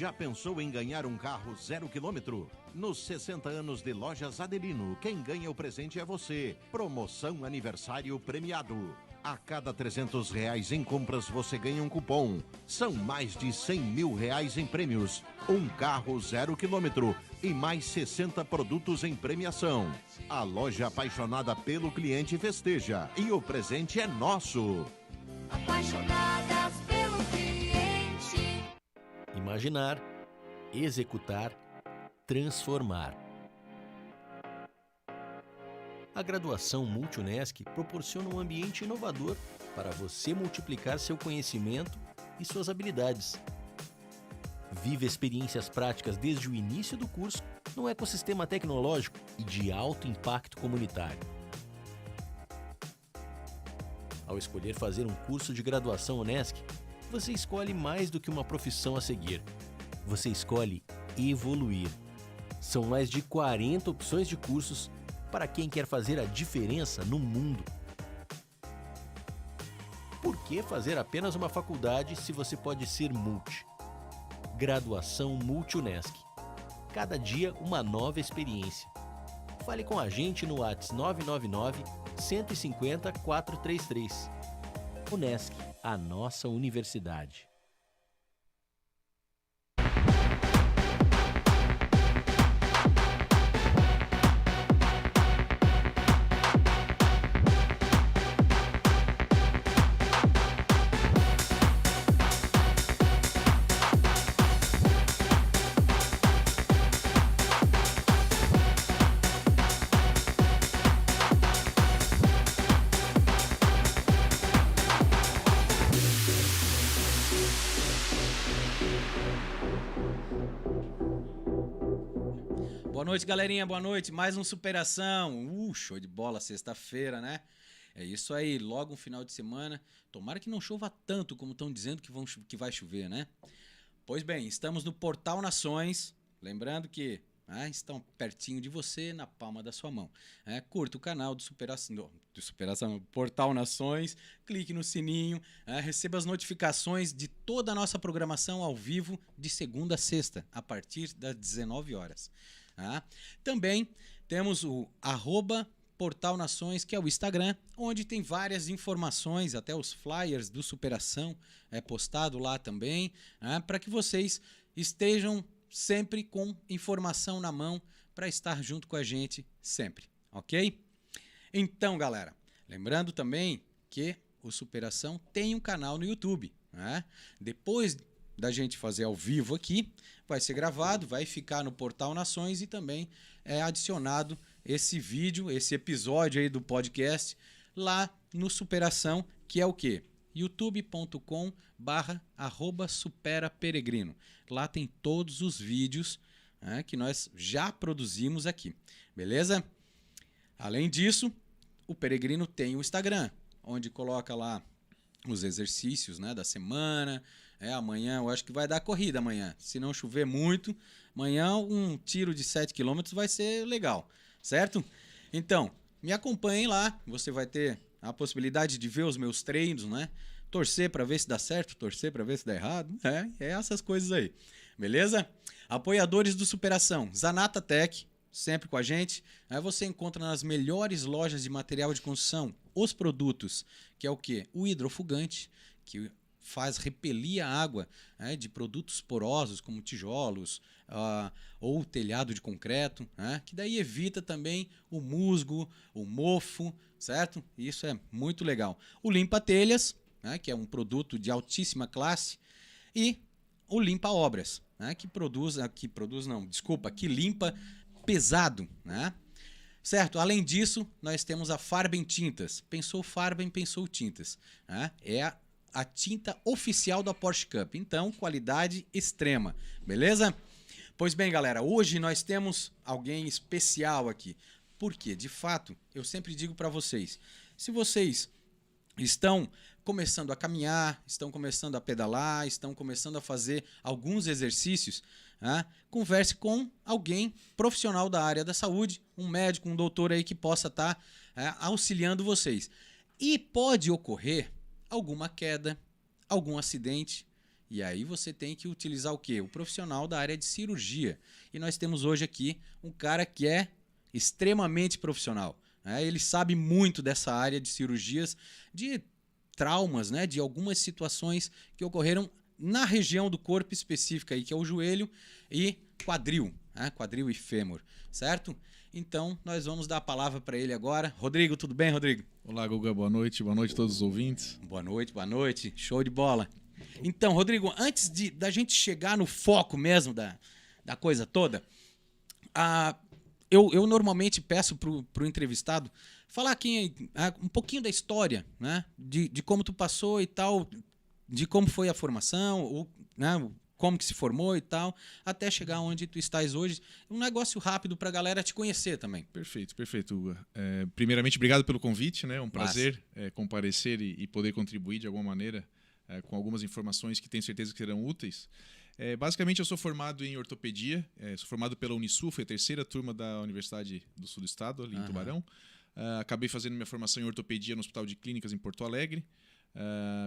Já pensou em ganhar um carro 0 km? Nos 60 anos de Lojas Adelino, quem ganha o presente é você. Promoção aniversário premiado. A cada R$300 em compras você ganha um cupom. São mais de R$100 mil em prêmios. Um carro 0 km e mais 60 produtos em premiação. A loja apaixonada pelo cliente festeja e o presente é nosso. Apaixonadas pelo cliente. Imaginar, executar, transformar. A graduação Multi-Unesc proporciona um ambiente inovador para você multiplicar seu conhecimento e suas habilidades. Vive experiências práticas desde o início do curso num ecossistema tecnológico e de alto impacto comunitário. Ao escolher fazer um curso de graduação Unesc, você escolhe mais do que uma profissão a seguir. Você escolhe evoluir. São mais de 40 opções de cursos para quem quer fazer a diferença no mundo. Por que fazer apenas uma faculdade se você pode ser multi? Graduação Multi-Unesc. Cada dia uma nova experiência. Fale com a gente no WhatsApp 999 150 433. Unesc, a nossa universidade. Boa noite, galerinha, boa noite. Mais um Superação. Show de bola, sexta-feira, né? É isso aí, logo um final de semana. Tomara que não chova tanto como estão dizendo que vai chover, né? Pois bem, estamos no Portal Nações. Lembrando que estão pertinho de você, na palma da sua mão. Curta o canal do Superação, Portal Nações, clique no sininho, receba as notificações de toda a nossa programação ao vivo de segunda a sexta, a partir das 19 horas. Também temos o @Portal Nações, que é o Instagram, onde tem várias informações, até os flyers do Superação é postado lá também, para que vocês estejam sempre com informação na mão para estar junto com a gente sempre, ok? Então, galera, lembrando também que o Superação tem um canal no YouTube, Depois da gente fazer ao vivo aqui, vai ser gravado, vai ficar no Portal Nações e também é adicionado esse vídeo, esse episódio aí do podcast lá no Superação, que é o quê? youtube.com/superaperegrino. Lá tem todos os vídeos que nós já produzimos aqui, beleza? Além disso, o Peregrino tem o Instagram, onde coloca lá os exercícios da semana. Amanhã eu acho que vai dar corrida amanhã. Se não chover muito, amanhã um tiro de 7 km vai ser legal, certo? Então, me acompanhem lá, você vai ter a possibilidade de ver os meus treinos, Torcer para ver se dá certo, torcer para ver se dá errado. É essas coisas aí, beleza? Apoiadores do Superação, Zanata Tech, sempre com a gente. Aí você encontra nas melhores lojas de material de construção os produtos, que é o quê? O hidrofugante, que faz repelir a água de produtos porosos como tijolos ou telhado de concreto, que daí evita também o musgo, o mofo, certo? Isso é muito legal. O limpa-telhas, que é um produto de altíssima classe, e o limpa-obras, que limpa pesado, Certo? Além disso, nós temos a Farben Tintas. Pensou Farben, pensou tintas. É a tinta oficial da Porsche Cup. Então, qualidade extrema. Beleza? Pois bem, galera, hoje nós temos alguém especial aqui. Por quê? De fato, eu sempre digo para vocês, se vocês estão começando a caminhar, estão começando a pedalar, estão começando a fazer alguns exercícios, converse com alguém profissional da área da saúde, um médico, um doutor aí que possa estar auxiliando vocês. E pode ocorrer alguma queda, algum acidente E aí você tem que utilizar o quê? O profissional da área de cirurgia. E nós temos hoje aqui um cara que é extremamente profissional, né? Ele sabe muito dessa área de cirurgias, de traumas, né? De algumas situações que ocorreram na região do corpo específica, aí, que é o joelho e quadril, né? Quadril e fêmur, certo? Então, nós vamos dar a palavra para ele agora. Rodrigo, tudo bem, Rodrigo? Olá, Guga, boa noite a todos os ouvintes. Boa noite, show de bola. Então, Rodrigo, antes da gente chegar no foco mesmo da coisa toda, eu normalmente peço pro entrevistado falar aqui um pouquinho da história, né? De como tu passou e tal, de como foi a formação, né? Como que se formou e tal, até chegar onde tu estás hoje. Um negócio rápido para a galera te conhecer também. Perfeito, Guga. Primeiramente, obrigado pelo convite, né? É um prazer comparecer e poder contribuir de alguma maneira com algumas informações que tenho certeza que serão úteis. Basicamente, eu sou formado em ortopedia, sou formado pela Unisul, foi a terceira turma da Universidade do Sul do Estado, ali em Tubarão. Acabei fazendo minha formação em ortopedia no Hospital de Clínicas em Porto Alegre,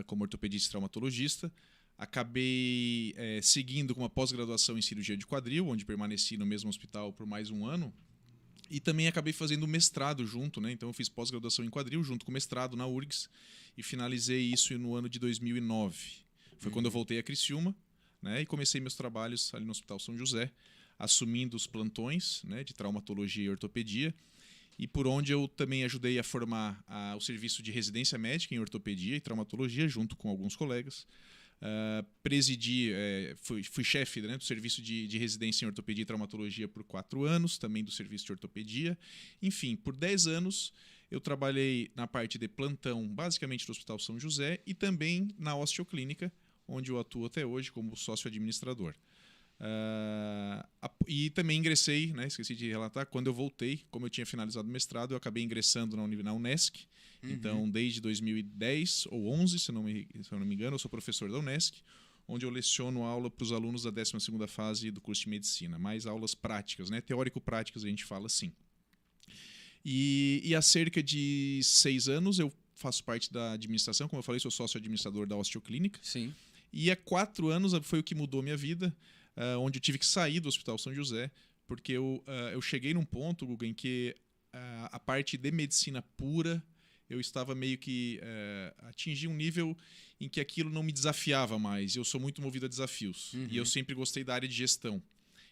como ortopedista e traumatologista. Acabei seguindo com uma pós-graduação em cirurgia de quadril, onde permaneci no mesmo hospital por mais um ano. E também acabei fazendo mestrado junto, né? Então eu fiz pós-graduação em quadril junto com mestrado na URGS e finalizei isso no ano de 2009. Foi quando eu voltei a Criciúma, né? E comecei meus trabalhos ali no Hospital São José, assumindo os plantões, né, de traumatologia e ortopedia, e por onde eu também ajudei a formar o serviço de residência médica em ortopedia e traumatologia junto com alguns colegas. Presidi, fui chefe, né, do serviço de residência em ortopedia e traumatologia por 4 anos, também do serviço de ortopedia. Enfim, por 10 anos eu trabalhei na parte de plantão, basicamente do Hospital São José, e também na osteoclínica, onde eu atuo até hoje como sócio-administrador. E também ingressei, né, esqueci de relatar, quando eu voltei, como eu tinha finalizado o mestrado, eu acabei ingressando na Unesc. Então, desde 2010 ou 11, se eu não me engano, eu sou professor da Unesc, onde eu leciono aula para os alunos da 12ª fase do curso de medicina, mais aulas práticas, né? Teórico-práticas a gente fala assim. E há cerca de 6 anos eu faço parte da administração, como eu falei, sou sócio-administrador da osteoclínica. Sim. E há 4 anos foi o que mudou minha vida, onde eu tive que sair do Hospital São José, porque eu cheguei num ponto, Guga, em que a parte de medicina pura, eu estava meio que atingi um nível em que aquilo não me desafiava mais. Eu sou muito movido a desafios. E eu sempre gostei da área de gestão.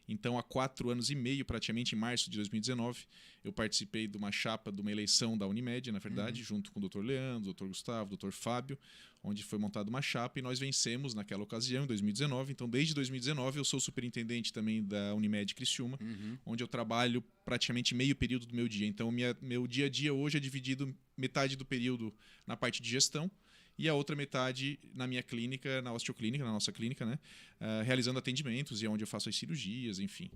Então, há 4 anos e meio, praticamente em março de 2019, eu participei de uma chapa, de uma eleição da Unimed, na verdade, junto com o Dr. Leandro, o Dr. Gustavo, o Dr. Fábio, onde foi montada uma chapa e nós vencemos naquela ocasião, em 2019. Então, desde 2019, eu sou superintendente também da Unimed Criciúma, onde eu trabalho praticamente meio período do meu dia. Então, meu dia a dia hoje é dividido metade do período na parte de gestão e a outra metade na minha clínica, na osteoclínica, na nossa clínica, né? Realizando atendimentos e onde eu faço as cirurgias, enfim.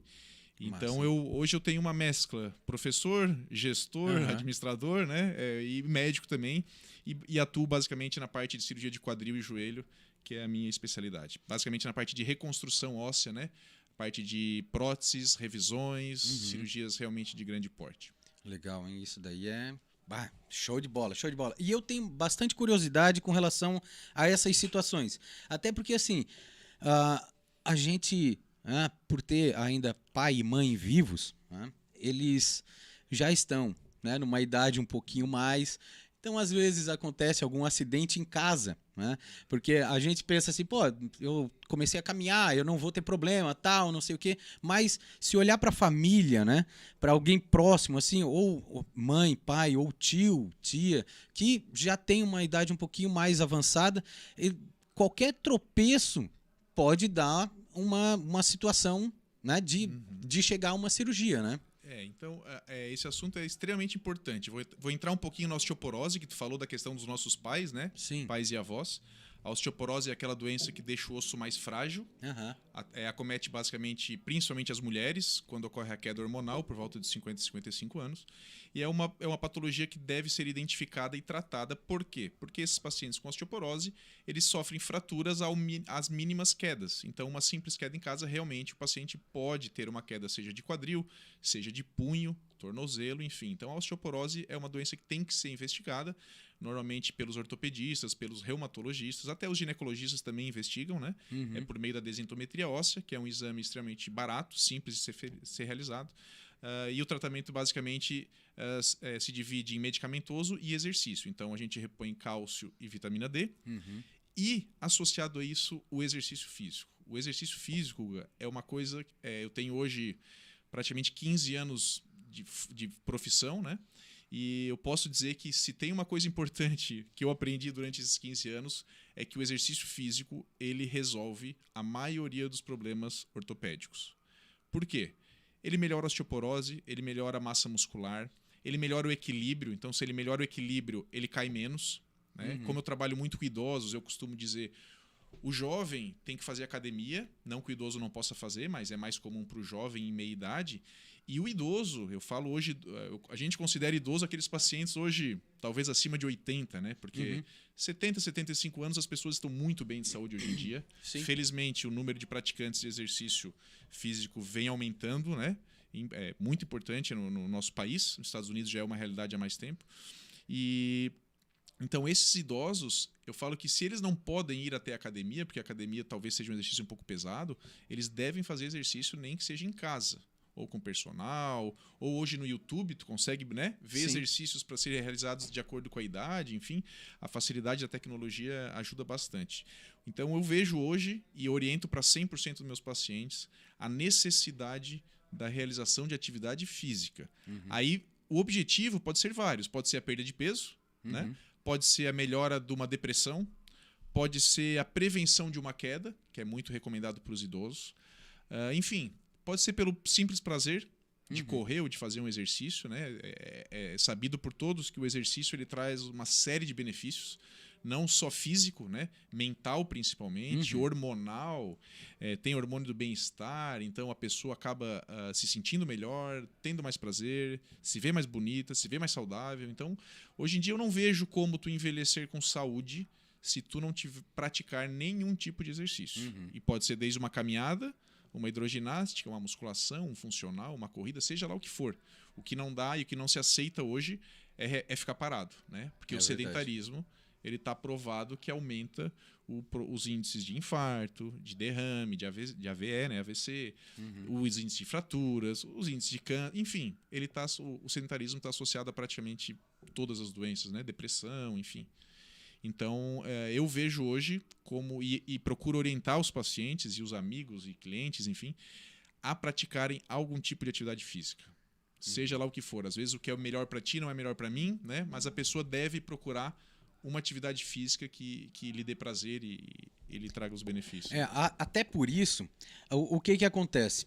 Então, hoje eu tenho uma mescla, professor, gestor, administrador, né? E médico também, e atuo basicamente na parte de cirurgia de quadril e joelho, que é a minha especialidade. Basicamente na parte de reconstrução óssea, né? Parte de próteses, revisões, cirurgias realmente de grande porte. Legal, hein? Isso daí é... show de bola, show de bola. E eu tenho bastante curiosidade com relação a essas situações. Até porque, assim, a gente, por ter ainda pai e mãe vivos, eles já estão, né, numa idade um pouquinho mais. Então, às vezes, acontece algum acidente em casa, né? Porque a gente pensa assim, pô, eu comecei a caminhar, eu não vou ter problema, tal, não sei o quê. Mas se olhar para a família, né? Para alguém próximo, assim, ou mãe, pai, ou tio, tia, que já tem uma idade um pouquinho mais avançada, qualquer tropeço pode dar uma situação, né, de chegar a uma cirurgia, né? Então, esse assunto é extremamente importante. Vou entrar um pouquinho na osteoporose, que tu falou da questão dos nossos pais, né? Sim. Pais e avós. A osteoporose é aquela doença que deixa o osso mais frágil. Acomete basicamente, principalmente as mulheres, quando ocorre a queda hormonal, por volta de 50 e 55 anos. E é uma patologia que deve ser identificada e tratada. Por quê? Porque esses pacientes com osteoporose, eles sofrem fraturas às mínimas quedas. Então, uma simples queda em casa, realmente, o paciente pode ter uma queda, seja de quadril, seja de punho, tornozelo, enfim. Então, a osteoporose é uma doença que tem que ser investigada, normalmente pelos ortopedistas, pelos reumatologistas, até os ginecologistas também investigam, né? É por meio da densitometria óssea, que é um exame extremamente barato, simples de ser realizado. E o tratamento basicamente se divide em medicamentoso e exercício. Então a gente repõe cálcio e vitamina D. E, associado a isso, o exercício físico. O exercício físico, Guga, é uma coisa... eu tenho hoje praticamente 15 anos de profissão, né? E eu posso dizer que se tem uma coisa importante que eu aprendi durante esses 15 anos, é que o exercício físico, ele resolve a maioria dos problemas ortopédicos. Por quê? Ele melhora a osteoporose, ele melhora a massa muscular, ele melhora o equilíbrio. Então, se ele melhora o equilíbrio, ele cai menos. Né? Como eu trabalho muito com idosos, eu costumo dizer, o jovem tem que fazer academia, não que o idoso não possa fazer, mas é mais comum para o jovem em meia idade. E o idoso, eu falo hoje, a gente considera idoso aqueles pacientes hoje, talvez acima de 80, né? Porque 70, 75 anos as pessoas estão muito bem de saúde hoje em dia. Sim. Felizmente, o número de praticantes de exercício físico vem aumentando, né? É muito importante no nosso país. Nos Estados Unidos já é uma realidade há mais tempo. E então, esses idosos, eu falo que se eles não podem ir até a academia, porque a academia talvez seja um exercício um pouco pesado, eles devem fazer exercício nem que seja em casa, ou com personal, ou hoje no YouTube tu consegue, né, ver exercícios para serem realizados de acordo com a idade, enfim, a facilidade da tecnologia ajuda bastante. Então eu vejo hoje e oriento para 100% dos meus pacientes a necessidade da realização de atividade física. Aí o objetivo pode ser vários, pode ser a perda de peso, né? Pode ser a melhora de uma depressão, pode ser a prevenção de uma queda, que é muito recomendado para os idosos. Enfim, pode ser pelo simples prazer de correr ou de fazer um exercício. Né? É sabido por todos que o exercício ele traz uma série de benefícios, não só físico, né? Mental principalmente, hormonal, tem hormônio do bem-estar, então a pessoa acaba se sentindo melhor, tendo mais prazer, se vê mais bonita, se vê mais saudável. Então, hoje em dia eu não vejo como tu envelhecer com saúde se tu não praticar nenhum tipo de exercício. E pode ser desde uma caminhada, uma hidroginástica, uma musculação, um funcional, uma corrida, seja lá o que for. O que não dá e o que não se aceita hoje é ficar parado, né? Porque o sedentarismo ele está provado que aumenta os índices de infarto, de derrame, de AVE, né, AVC, os índices de fraturas, os índices de câncer, enfim, o sedentarismo está associado a praticamente todas as doenças, né, depressão, enfim. Então, eu vejo hoje como, e procuro orientar os pacientes e os amigos e clientes, enfim, a praticarem algum tipo de atividade física. Seja lá o que for. Às vezes o que é melhor para ti não é melhor para mim, né? Mas a pessoa deve procurar uma atividade física que lhe dê prazer e lhe traga os benefícios. Até por isso, o que acontece?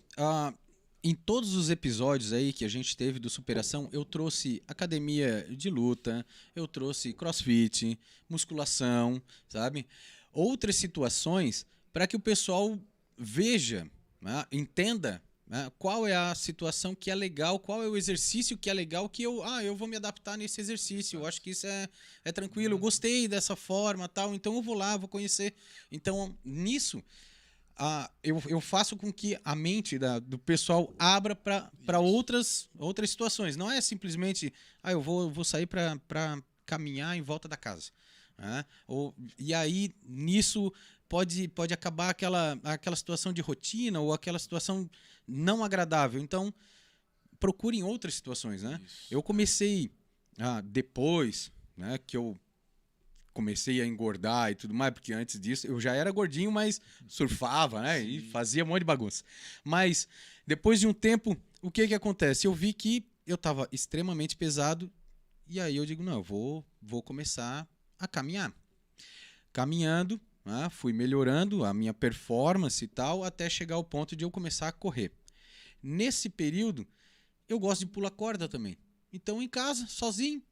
Em todos os episódios aí que a gente teve do Superação, eu trouxe academia de luta, eu trouxe crossfit, musculação, sabe? Outras situações para que o pessoal veja, né? Entenda, né? Qual é a situação que é legal, qual é o exercício que é legal, que eu vou me adaptar nesse exercício, eu acho que isso é tranquilo, eu gostei dessa forma, tal, então eu vou lá, vou conhecer. Então, nisso, eu faço com que a mente do pessoal abra para outras situações. Não é simplesmente, eu vou sair para caminhar em volta da casa. Né? E aí, nisso, pode acabar aquela situação de rotina ou aquela situação não agradável. Então, procurem outras situações. Né? Eu comecei, depois, né, que eu comecei a engordar e tudo mais, porque antes disso eu já era gordinho, mas surfava, né? E fazia um monte de bagunça. Mas depois de um tempo, o que acontece? Eu vi que eu estava extremamente pesado e aí eu digo, não, eu vou começar a caminhar. Caminhando, né? Fui melhorando a minha performance e tal, até chegar ao ponto de eu começar a correr. Nesse período, eu gosto de pular corda também. Então, em casa, sozinho,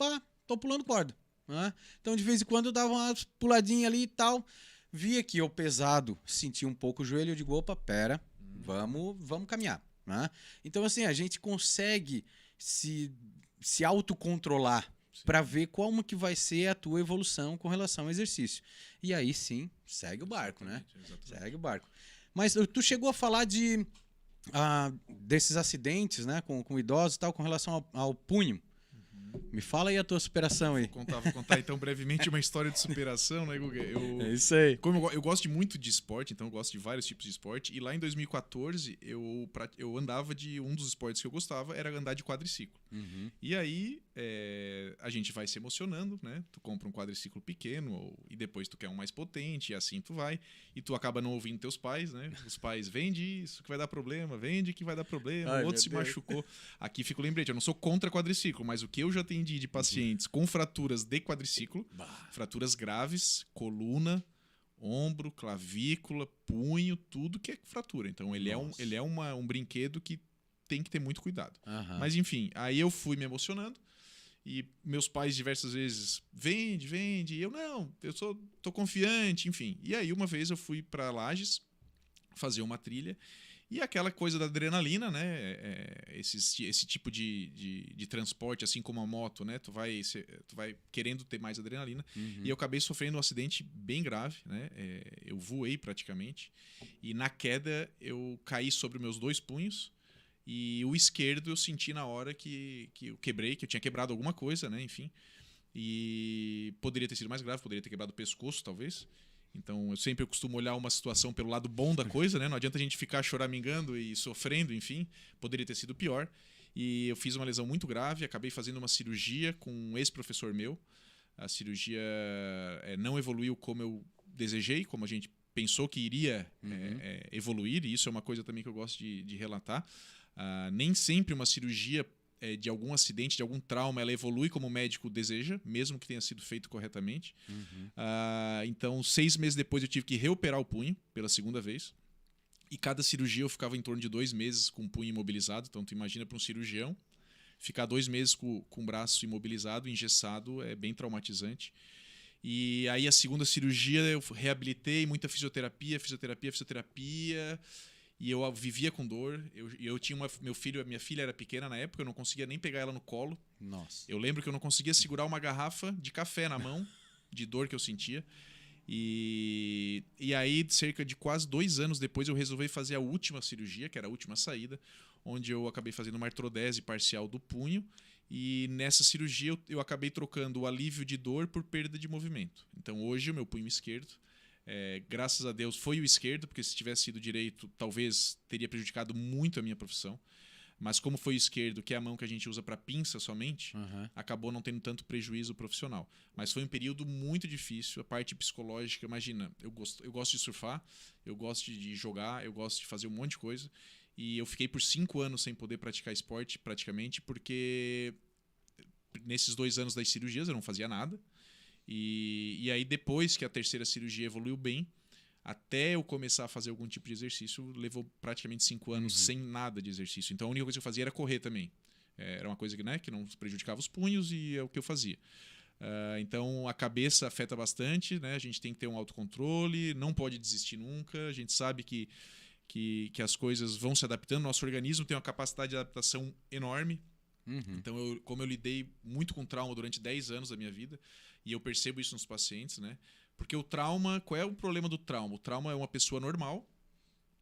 tô pulando corda. Né? Então, de vez em quando, eu dava uma puladinha ali e tal. Via que eu pesado, sentia um pouco o joelho. Eu digo, opa, pera, vamos caminhar. Né? Então, assim, a gente consegue se autocontrolar para ver como que vai ser a tua evolução com relação ao exercício. E aí, sim, segue o barco, né? Segue o barco. Mas tu chegou a falar desses acidentes, né, com idosos e tal, com relação ao punho. Me fala aí a tua superação aí. Vou contar então brevemente uma história de superação, né, Guga? É isso aí. Como eu gosto muito de esporte, então eu gosto de vários tipos de esporte, e lá em 2014 eu andava de um dos esportes que eu gostava, era andar de quadriciclo. E aí a gente vai se emocionando, né? Tu compra um quadriciclo pequeno e depois tu quer um mais potente, e assim tu vai, e tu acaba não ouvindo teus pais, né? Os pais, vende isso que vai dar problema, vende que vai dar problema, Ai, o outro se meu Deus. machucou. Aqui fica o lembrete, eu não sou contra quadriciclo, mas o que eu já atendi de pacientes com fraturas de quadriciclo, fraturas graves, coluna, ombro, clavícula, punho, tudo que é fratura. Então ele é um brinquedo que tem que ter muito cuidado. Mas enfim, aí eu fui me emocionando e meus pais diversas vezes, vende, e eu não, tô confiante, enfim. E aí uma vez eu fui para Lages fazer uma trilha. E aquela coisa da adrenalina, né? Esse tipo de transporte, assim como a moto, né? Tu vai querendo ter mais adrenalina. E eu acabei sofrendo um acidente bem grave, né? Eu voei praticamente. E na queda eu caí sobre meus 2 punhos. E o esquerdo eu senti na hora que eu quebrei, que eu tinha quebrado alguma coisa, né? Enfim. E poderia ter sido mais grave, poderia ter quebrado o pescoço, talvez. Então, eu costumo olhar uma situação pelo lado bom da coisa, né? Não adianta a gente ficar choramingando e sofrendo, enfim. Poderia ter sido pior. E eu fiz uma lesão muito grave, acabei fazendo uma cirurgia com um ex-professor meu. A cirurgia não evoluiu como eu desejei, como a gente pensou que iria evoluir. E isso é uma coisa também que eu gosto de relatar. Nem sempre uma cirurgia de algum acidente, de algum trauma, ela evolui como o médico deseja, mesmo que tenha sido feito corretamente. Então, 6 meses depois eu tive que reoperar o punho pela segunda vez. E cada cirurgia eu ficava em torno de 2 meses com o punho imobilizado. Então, tu imagina para um cirurgião, ficar 2 meses com o braço imobilizado, engessado, é bem traumatizante. E aí a segunda cirurgia eu reabilitei, muita fisioterapia. E eu vivia com dor. Eu tinha minha filha era pequena na época, eu não conseguia nem pegar ela no colo. Nossa. Eu lembro que eu não conseguia segurar uma garrafa de café na mão, de dor que eu sentia. E aí, cerca de quase 2 anos depois, eu resolvi fazer a última cirurgia, que era a última saída, onde eu acabei fazendo uma artrodese parcial do punho. E nessa cirurgia eu acabei trocando o alívio de dor por perda de movimento. Então hoje o meu punho esquerdo, graças a Deus, foi o esquerdo, porque se tivesse sido direito, talvez teria prejudicado muito a minha profissão. Mas como foi o esquerdo, que é a mão que a gente usa para pinça somente, acabou não tendo tanto prejuízo profissional. Mas foi um período muito difícil, a parte psicológica, imagina, eu gosto de surfar, eu gosto de jogar, eu gosto de fazer um monte de coisa. E eu fiquei por 5 anos sem poder praticar esporte, praticamente, porque nesses 2 anos das cirurgias eu não fazia nada. E aí, depois que a terceira cirurgia evoluiu bem, até eu começar a fazer algum tipo de exercício, levou praticamente 5 anos sem nada de exercício. Então, a única coisa que eu fazia era correr também. Era uma coisa que não prejudicava os punhos e é o que eu fazia. Então, a cabeça afeta bastante, né? A gente tem que ter um autocontrole, não pode desistir nunca. A gente sabe que as coisas vão se adaptando. Nosso organismo tem uma capacidade de adaptação enorme. Então, como eu lidei muito com trauma durante 10 anos da minha vida, e eu percebo isso nos pacientes, né? Porque o trauma, qual é o problema do trauma? O trauma é uma pessoa normal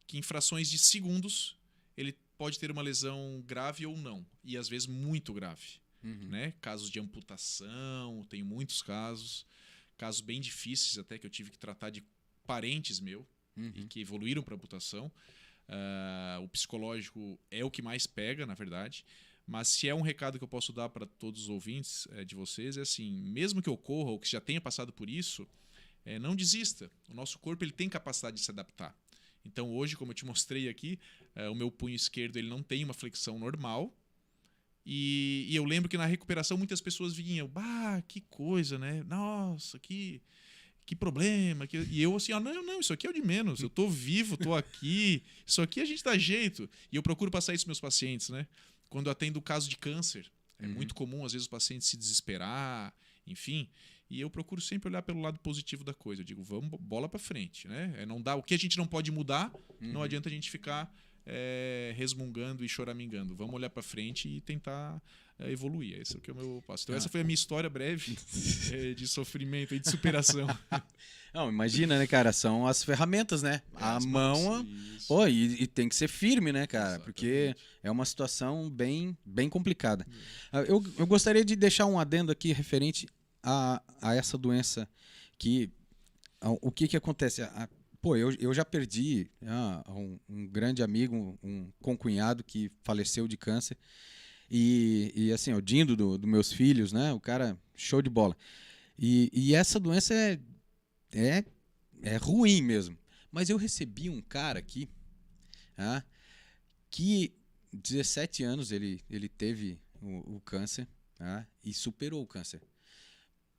que em frações de segundos ele pode ter uma lesão grave ou não, e às vezes muito grave, né? Casos de amputação, tem muitos casos bem difíceis até que eu tive que tratar de parentes meus e que evoluíram para amputação. O psicológico é o que mais pega, na verdade. Mas se é um recado que eu posso dar para todos os ouvintes de vocês, é assim, mesmo que ocorra ou que já tenha passado por isso, não desista. O nosso corpo ele tem capacidade de se adaptar. Então hoje, como eu te mostrei aqui, o meu punho esquerdo ele não tem uma flexão normal. E eu lembro que na recuperação muitas pessoas vinham, que coisa, né? Nossa, que problema. E eu assim, não, isso aqui é o de menos. Eu tô vivo, tô aqui. Isso aqui a gente dá jeito. E eu procuro passar isso para meus pacientes, né? Quando eu atendo o caso de câncer, é muito comum, às vezes, os pacientes se desesperar, enfim. E eu procuro sempre olhar pelo lado positivo da coisa. Eu digo, vamos, bola para frente, né? Não dá, o que a gente não pode mudar, não adianta a gente ficar resmungando e choramingando. Vamos olhar para frente e tentar evoluir. Esse é o que é o meu passo. Então essa foi a minha história breve de sofrimento e de superação. Não, imagina, né, cara? São as ferramentas, né? A mão. Pô, e tem que ser firme, né, cara? Exatamente. Porque é uma situação bem, bem complicada. Eu gostaria de deixar um adendo aqui referente a essa doença que. O que acontece? Pô, eu já perdi um grande amigo, um concunhado que faleceu de câncer. E assim, o Dindo dos meus filhos, né? O cara, show de bola. E essa doença é ruim mesmo. Mas eu recebi um cara aqui, que 17 anos ele teve o câncer, e superou o câncer.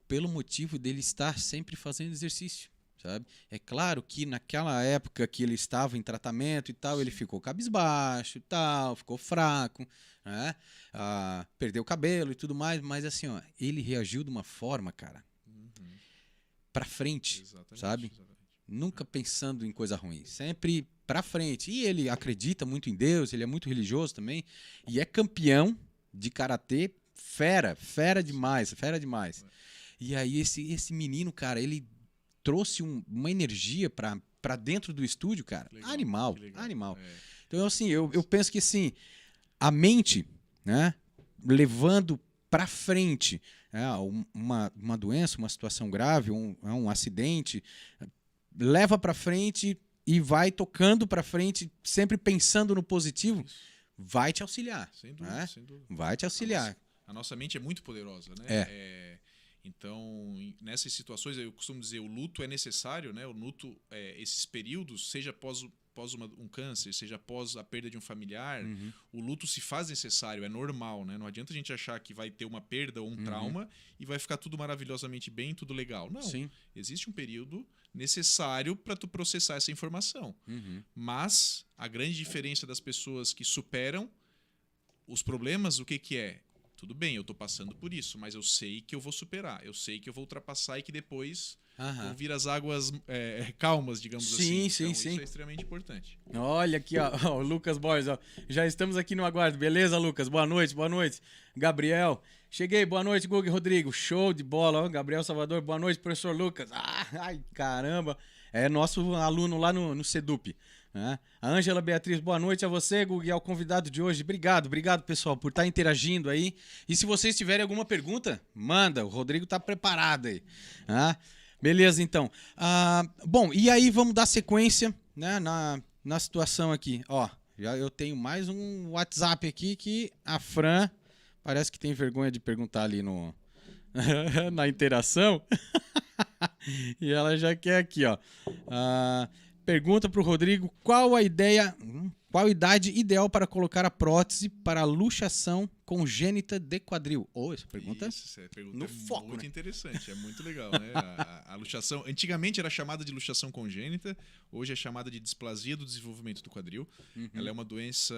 Pelo motivo dele estar sempre fazendo exercício, sabe? É claro que naquela época que ele estava em tratamento e tal, ele ficou cabisbaixo e tal, ficou fraco, né? Perdeu o cabelo e tudo mais, mas assim, ó, ele reagiu de uma forma, cara, pra frente, sabe? Exatamente. Nunca pensando em coisa ruim, sempre pra frente. E ele acredita muito em Deus, ele é muito religioso também, e é campeão de karatê, fera demais. E aí esse menino, cara, ele trouxe uma energia pra dentro do estúdio, cara, Legal, animal. É. Então, assim, eu penso que, assim, a mente, né, levando pra frente, uma doença, uma situação grave, um acidente, leva pra frente e vai tocando pra frente, sempre pensando no positivo, vai te auxiliar. Sem dúvida, né? sem dúvida. Vai te auxiliar. A nossa mente é muito poderosa, né? Então, nessas situações, eu costumo dizer, o luto é necessário, né? O luto, esses períodos, seja após um câncer, seja após a perda de um familiar, o luto se faz necessário, é normal, né? Não adianta a gente achar que vai ter uma perda ou um trauma e vai ficar tudo maravilhosamente bem, tudo legal. Não, Sim. existe um período necessário para tu processar essa informação. Mas a grande diferença das pessoas que superam os problemas, o que é? Tudo bem, eu tô passando por isso, mas eu sei que eu vou superar, eu sei que eu vou ultrapassar e que depois vão vir as águas calmas, digamos assim. Sim. Então, isso é extremamente importante. Olha aqui, ó, o Lucas Borges, ó. Já estamos aqui no aguardo. Beleza, Lucas? Boa noite. Gabriel. Cheguei, boa noite, Guga e Rodrigo. Show de bola, ó. Gabriel Salvador, boa noite, professor Lucas. Ai, caramba. É nosso aluno lá no Sedup. Né? A Ângela Beatriz, boa noite a você, Guga, e ao convidado de hoje. Obrigado, pessoal, por estar interagindo aí. E se vocês tiverem alguma pergunta, manda. O Rodrigo tá preparado aí. Beleza, então. Bom, e aí vamos dar sequência, né, na situação aqui. Ó, já eu tenho mais um WhatsApp aqui que a Fran parece que tem vergonha de perguntar ali na interação. E ela já quer aqui, ó. Pergunta para o Rodrigo qual a idade ideal para colocar a prótese para a luxação congênita de quadril? Essa pergunta, essa pergunta no é foco, muito né? interessante, é muito legal, né? A luxação, antigamente era chamada de luxação congênita, hoje é chamada de displasia do desenvolvimento do quadril. Ela é uma doença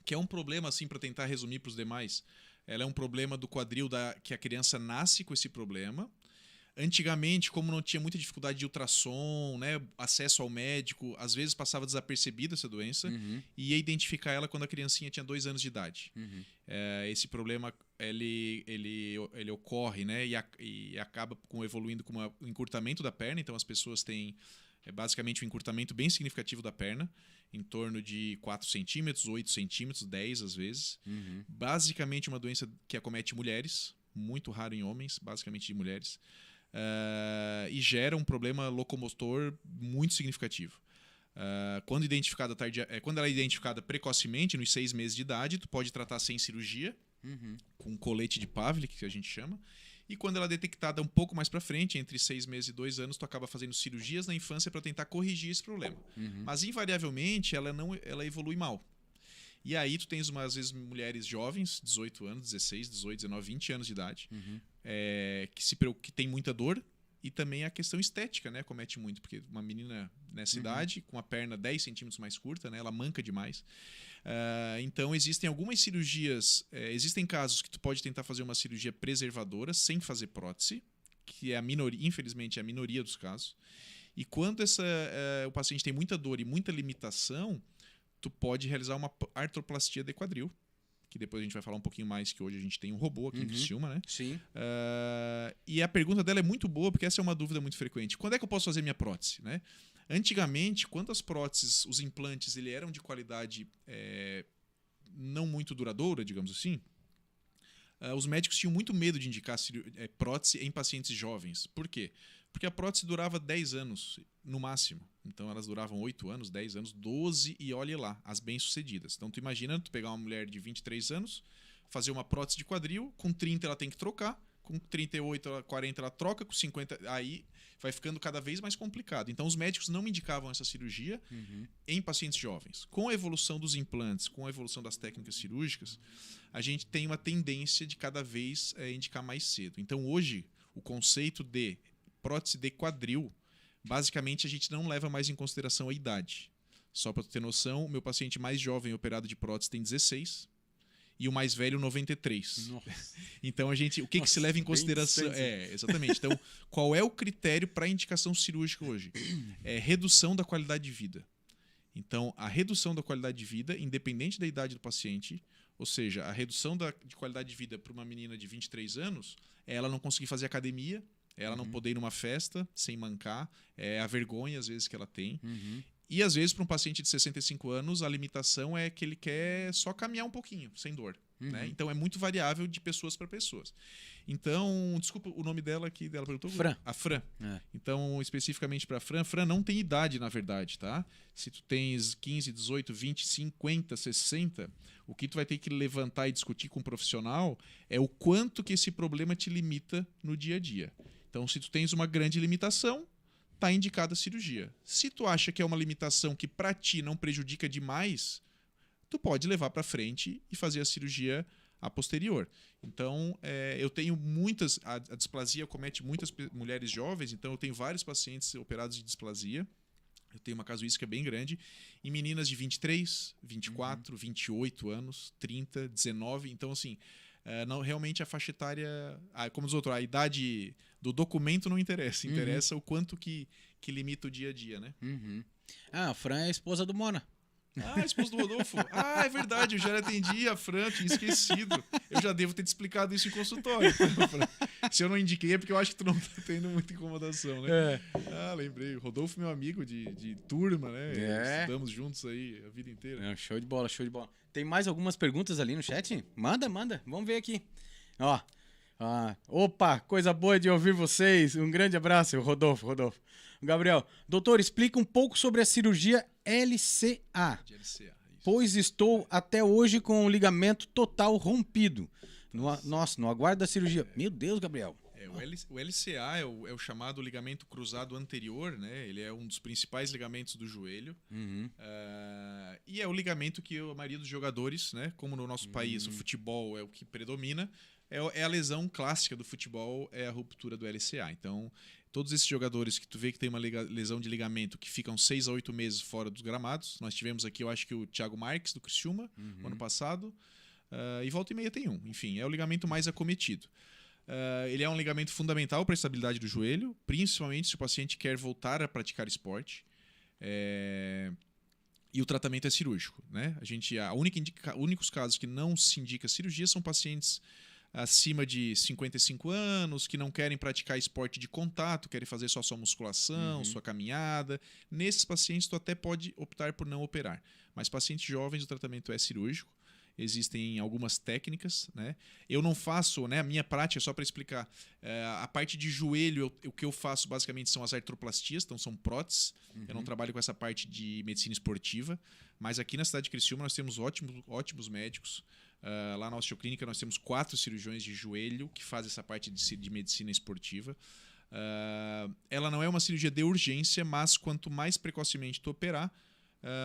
que é um problema, assim, para tentar resumir para os demais. Ela é um problema do quadril que a criança nasce com esse problema. Antigamente, como não tinha muita dificuldade de ultrassom, né, acesso ao médico, às vezes passava desapercebida essa doença e ia identificar ela quando a criancinha tinha 2 anos de idade. Esse problema ele ocorre, né, e acaba evoluindo com um encurtamento da perna. Então as pessoas têm basicamente um encurtamento bem significativo da perna, em torno de 4 centímetros, 8 centímetros, 10 às vezes. Basicamente uma doença que acomete mulheres, muito raro em homens, basicamente de mulheres. E gera um problema locomotor muito significativo. Quando ela é identificada precocemente, nos 6 meses de idade, tu pode tratar sem cirurgia, com colete de Pavlik, que a gente chama. E quando ela é detectada um pouco mais para frente, entre 6 meses e 2 anos, tu acaba fazendo cirurgias na infância para tentar corrigir esse problema. Mas, invariavelmente, ela evolui mal. E aí tu tens, às vezes, mulheres jovens, 18 anos, 16, 18, 19, 20 anos de idade, que tem muita dor, e também a questão estética, né, comete muito, porque uma menina nessa idade, com a perna 10 centímetros mais curta, né, ela manca demais. Então existem algumas cirurgias, existem casos que tu pode tentar fazer uma cirurgia preservadora sem fazer prótese, que é infelizmente é a minoria dos casos. E quando o paciente tem muita dor e muita limitação, tu pode realizar uma artroplastia de quadril, que depois a gente vai falar um pouquinho mais, que hoje a gente tem um robô aqui em Criciúma, né? Sim. E a pergunta dela é muito boa, porque essa é uma dúvida muito frequente. Quando é que eu posso fazer minha prótese, né? Antigamente, quando as próteses, os implantes, ele eram de qualidade não muito duradoura, digamos assim, os médicos tinham muito medo de indicar prótese em pacientes jovens. Por quê? Porque a prótese durava 10 anos, no máximo. Então, elas duravam 8 anos, 10 anos, 12 e olhe lá, as bem-sucedidas. Então, tu imagina, tu pegar uma mulher de 23 anos, fazer uma prótese de quadril, com 30 ela tem que trocar, com 38, 40 ela troca, com 50... Aí vai ficando cada vez mais complicado. Então, os médicos não indicavam essa cirurgia em pacientes jovens. Com a evolução dos implantes, com a evolução das técnicas cirúrgicas, a gente tem uma tendência de cada vez indicar mais cedo. Então, hoje, o conceito de prótese de quadril, basicamente, a gente não leva mais em consideração a idade. Só para tu ter noção, o meu paciente mais jovem operado de prótese tem 16 e o mais velho 93. Nossa. Então, o que se leva em consideração? Exatamente. Então, qual é o critério para indicação cirúrgica hoje? É redução da qualidade de vida. Então, a redução da qualidade de vida, independente da idade do paciente, ou seja, a redução de qualidade de vida para uma menina de 23 anos é ela não conseguir fazer academia, ela não poder ir numa festa sem mancar, a vergonha às vezes que ela tem. E às vezes para um paciente de 65 anos a limitação é que ele quer só caminhar um pouquinho, sem dor. Né? Então é muito variável de pessoas para pessoas. Então, desculpa o nome dela que ela perguntou. Fran. A Fran. Então, especificamente para Fran não tem idade, na verdade, tá? Se tu tens 15, 18, 20, 50, 60, o que tu vai ter que levantar e discutir com um profissional é o quanto que esse problema te limita no dia a dia. Então, se tu tens uma grande limitação, tá indicada a cirurgia. Se tu acha que é uma limitação que para ti não prejudica demais, tu pode levar para frente e fazer a cirurgia a posterior. Então, eu tenho muitas... A displasia comete muitas mulheres jovens, então eu tenho vários pacientes operados de displasia. Eu tenho uma casuística bem grande. Em meninas de 23, 24, 28 anos, 30, 19. Então, assim, não, realmente a faixa etária... como diz outro, a idade do documento não interessa. Interessa o quanto que limita o dia a dia, né? A Fran é a esposa do Mona. Ah, esposa do Rodolfo. É verdade, eu já atendi a Fran, tinha esquecido. Eu já devo ter te explicado isso em consultório. Se eu não indiquei é porque eu acho que tu não tá tendo muita incomodação, né? Lembrei. O Rodolfo, meu amigo de turma, né? Estudamos juntos aí a vida inteira. Show de bola, show de bola. Tem mais algumas perguntas ali no chat? Manda. Vamos ver aqui. Ó. Opa, coisa boa de ouvir vocês. Um grande abraço, Rodolfo. Gabriel, doutor, explica um pouco sobre a cirurgia LCA. Pois estou até hoje com o ligamento total rompido. No aguardo da cirurgia. Meu Deus, Gabriel. O LCA é o chamado ligamento cruzado anterior, né? Ele é um dos principais ligamentos do joelho. E é o ligamento que a maioria dos jogadores, né? Como no nosso país o futebol é o que predomina, é a lesão clássica do futebol, é a ruptura do LCA. Então, todos esses jogadores que tu vê que tem uma lesão de ligamento que ficam 6 a 8 meses fora dos gramados. Nós tivemos aqui, eu acho que o Thiago Marques, do Criciúma, no ano passado. E volta e meia tem um. Enfim, é o ligamento mais acometido. Ele é um ligamento fundamental para a estabilidade do joelho, principalmente se o paciente quer voltar a praticar esporte. E o tratamento é cirúrgico. Né? Únicos casos que não se indica cirurgia são pacientes acima de 55 anos, que não querem praticar esporte de contato, querem fazer só sua musculação, sua caminhada. Nesses pacientes, tu até pode optar por não operar. Mas pacientes jovens, o tratamento é cirúrgico. Existem algumas técnicas, né? Eu não faço, né? A minha prática, só para explicar, a parte de joelho, o que eu faço basicamente são as artroplastias, então são próteses. Eu não trabalho com essa parte de medicina esportiva, mas aqui na cidade de Criciúma nós temos ótimos médicos. Lá na osteoclínica nós temos 4 cirurgiões de joelho que fazem essa parte de medicina esportiva. Ela não é uma cirurgia de urgência, mas quanto mais precocemente tu operar,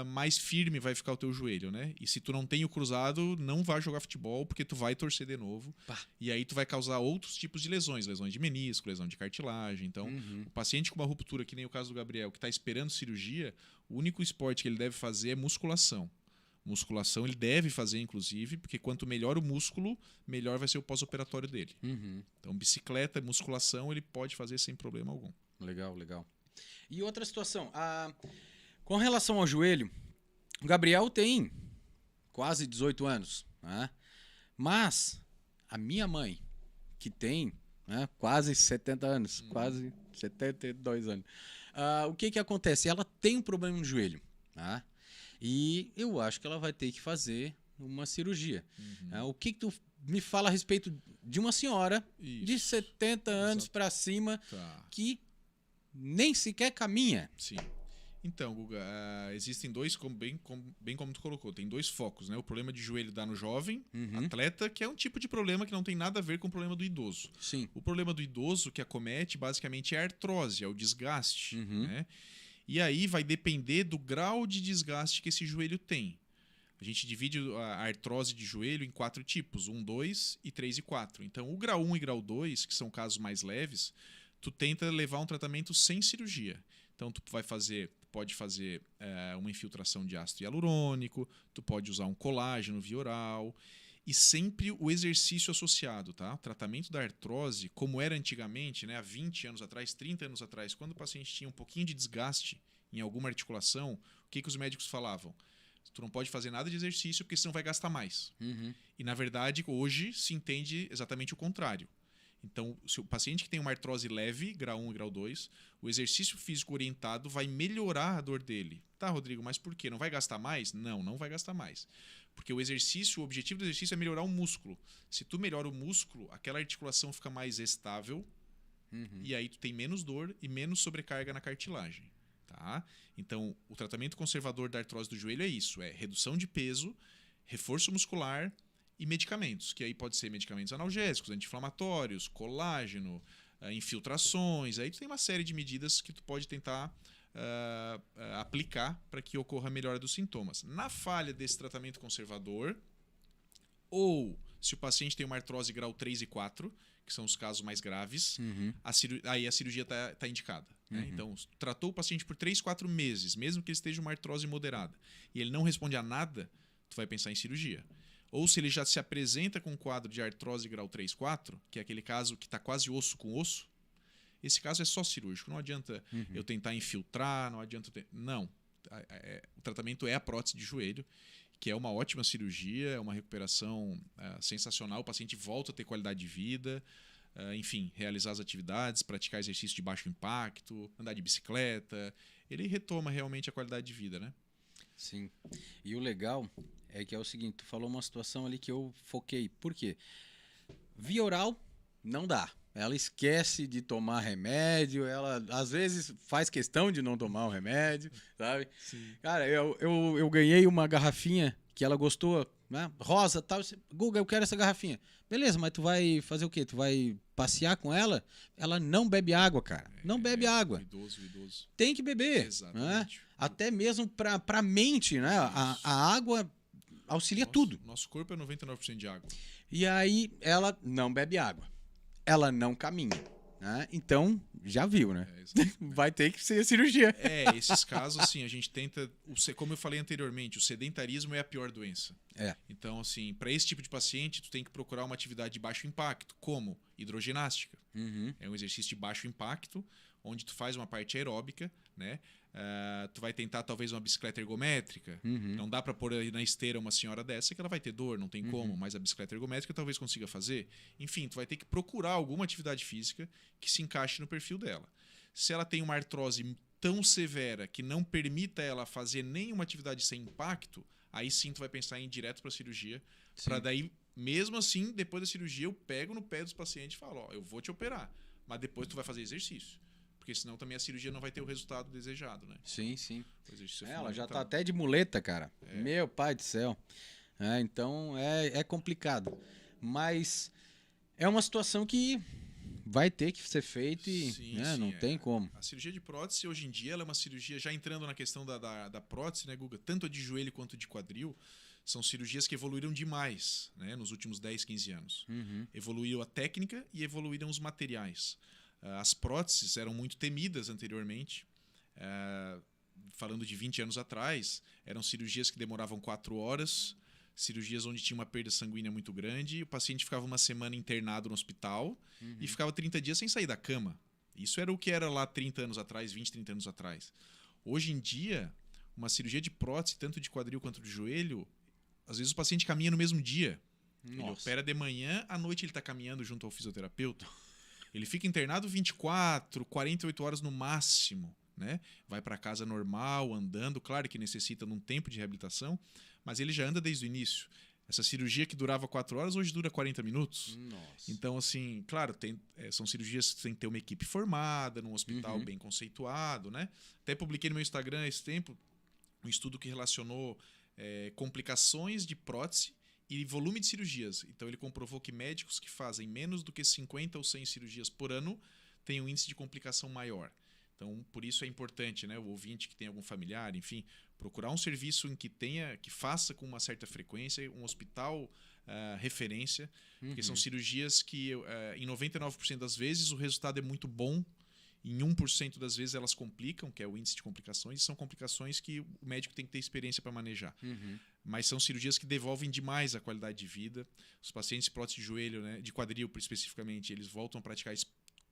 mais firme vai ficar o teu joelho, né? E se tu não tem o cruzado, não vai jogar futebol porque tu vai torcer de novo. E aí tu vai causar outros tipos de lesões de menisco, lesão de cartilagem. Então, o paciente com uma ruptura, que nem o caso do Gabriel, que está esperando cirurgia, o único esporte que ele deve fazer é musculação. Musculação ele deve fazer, inclusive, porque quanto melhor o músculo, melhor vai ser o pós-operatório dele. Então, bicicleta, musculação, ele pode fazer sem problema algum. Legal. E outra situação, com relação ao joelho, O Gabriel tem quase 18 anos, né? Mas a minha mãe, que tem, né, quase 70 anos, quase 72 anos, o que acontece? Ela tem um problema no joelho, tá? E eu acho que ela vai ter que fazer uma cirurgia. O que tu me fala a respeito de uma senhora de Isso. 70 anos Exato. para cima Tá. que nem sequer caminha? Sim. Então, Guga, existem dois, bem como tu colocou, tem dois focos, né? O problema de joelho dá no jovem, atleta, que é um tipo de problema que não tem nada a ver com o problema do idoso. Sim. O problema do idoso que acomete basicamente é a artrose, é o desgaste, né? E aí vai depender do grau de desgaste que esse joelho tem. A gente divide a artrose de joelho em 4 tipos, 1, 2 e 3 e 4. Então, o grau 1 e grau 2, que são casos mais leves, tu tenta levar um tratamento sem cirurgia. Então, tu pode fazer uma infiltração de ácido hialurônico, tu pode usar um colágeno via oral e sempre o exercício associado, tá? O tratamento da artrose, como era antigamente, né, há 20 anos atrás, 30 anos atrás, quando o paciente tinha um pouquinho de desgaste em alguma articulação, o que os médicos falavam? Tu não pode fazer nada de exercício porque senão vai gastar mais. E, na verdade, hoje se entende exatamente o contrário. Então, se o paciente que tem uma artrose leve, grau 1 e grau 2, o exercício físico orientado vai melhorar a dor dele. Tá, Rodrigo, mas por quê? Não vai gastar mais? Não, não vai gastar mais. Porque o objetivo do exercício é melhorar o músculo. Se tu melhora o músculo, aquela articulação fica mais estável e aí tu tem menos dor e menos sobrecarga na cartilagem. Tá? Então, o tratamento conservador da artrose do joelho é isso, é redução de peso, reforço muscular e medicamentos, que aí pode ser medicamentos analgésicos, anti-inflamatórios, colágeno, infiltrações. Aí tu tem uma série de medidas que tu pode tentar aplicar para que ocorra a melhora dos sintomas. Na falha desse tratamento conservador, ou se o paciente tem uma artrose grau 3 e 4, que são os casos mais graves, aí a cirurgia está indicada. Né? Então, tratou o paciente por 3, 4 meses, mesmo que ele esteja uma artrose moderada, e ele não responde a nada, tu vai pensar em cirurgia. Ou se ele já se apresenta com um quadro de artrose grau 3, 4, que é aquele caso que está quase osso com osso, esse caso é só cirúrgico. Não adianta eu tentar infiltrar, não adianta... Não. O tratamento é a prótese de joelho, que é uma ótima cirurgia, é uma recuperação sensacional. O paciente volta a ter qualidade de vida, enfim, realizar as atividades, praticar exercício de baixo impacto, andar de bicicleta. Ele retoma realmente a qualidade de vida, né? Sim. E o legal é que é o seguinte, tu falou uma situação ali que eu foquei. Por quê? Via oral, não dá. Ela esquece de tomar remédio, ela às vezes faz questão de não tomar o remédio, sabe? Sim. Cara, eu ganhei uma garrafinha que ela gostou, né? Rosa e tal. Guga, eu quero essa garrafinha. Beleza, mas tu vai fazer o quê? Tu vai passear com ela? Ela não bebe água, cara. Não bebe água. Idoso. Tem que beber. Exatamente. Né? Até mesmo pra mente, né? A água auxilia tudo. Nosso corpo é 99% de água. E aí ela não bebe água. Ela não caminha. Né? Então, já viu, né? Vai ter que ser cirurgia. Esses casos, assim, a gente tenta... Como eu falei anteriormente, o sedentarismo é a pior doença. Então, assim, para esse tipo de paciente, tu tem que procurar uma atividade de baixo impacto, como hidroginástica. É um exercício de baixo impacto, onde tu faz uma parte aeróbica, né? Tu vai tentar talvez uma bicicleta ergométrica. Não dá para pôr na esteira uma senhora dessa que ela vai ter dor, não tem como, mas a bicicleta ergométrica talvez consiga fazer. Enfim, tu vai ter que procurar alguma atividade física que se encaixe no perfil dela. Se ela tem uma artrose tão severa que não permita ela fazer nenhuma atividade sem impacto, aí sim tu vai pensar em ir direto para a cirurgia, para daí, mesmo assim, depois da cirurgia, eu pego no pé dos pacientes e falo, eu vou te operar, mas depois tu vai fazer exercício. Porque senão também a cirurgia não vai ter o resultado desejado, né? Sim. Ela já tá até de muleta, cara. Meu pai do céu. Então é complicado. Mas é uma situação que vai ter que ser feita e não tem como. A cirurgia de prótese, hoje em dia, ela é uma cirurgia, já entrando na questão da prótese, né, Guga? Tanto a de joelho quanto a de quadril, são cirurgias que evoluíram demais, né, nos últimos 10, 15 anos. Evoluiu a técnica e evoluíram os materiais. As próteses eram muito temidas anteriormente. Falando de 20 anos atrás, eram cirurgias que demoravam 4 horas, cirurgias onde tinha uma perda sanguínea muito grande, e o paciente ficava uma semana internado no hospital e ficava 30 dias sem sair da cama. Isso era o que era lá 30 anos atrás, 20, 30 anos atrás. Hoje em dia, uma cirurgia de prótese, tanto de quadril quanto de joelho, às vezes o paciente caminha no mesmo dia. Ele Nossa. opera de manhã, à noite ele está caminhando junto ao fisioterapeuta. Ele fica internado 24, 48 horas no máximo, né? Vai para casa normal, andando. Claro que necessita de um tempo de reabilitação, mas ele já anda desde o início. Essa cirurgia que durava 4 horas, hoje dura 40 minutos. Nossa. Então, assim, claro, são cirurgias que tem que ter uma equipe formada, num hospital bem conceituado, né? Até publiquei no meu Instagram esse tempo um estudo que relacionou complicações de prótese e volume de cirurgias. Então, ele comprovou que médicos que fazem menos do que 50 ou 100 cirurgias por ano têm um índice de complicação maior. Então, por isso é importante, né, o ouvinte que tem algum familiar, enfim, procurar um serviço em que faça com uma certa frequência, um hospital referência, porque são cirurgias que, em 99% das vezes, o resultado é muito bom. Em 1% das vezes elas complicam, que é o índice de complicações, e são complicações que o médico tem que ter experiência para manejar. Mas são cirurgias que devolvem demais a qualidade de vida. Os pacientes de prótese de joelho, né, de quadril especificamente, eles voltam a praticar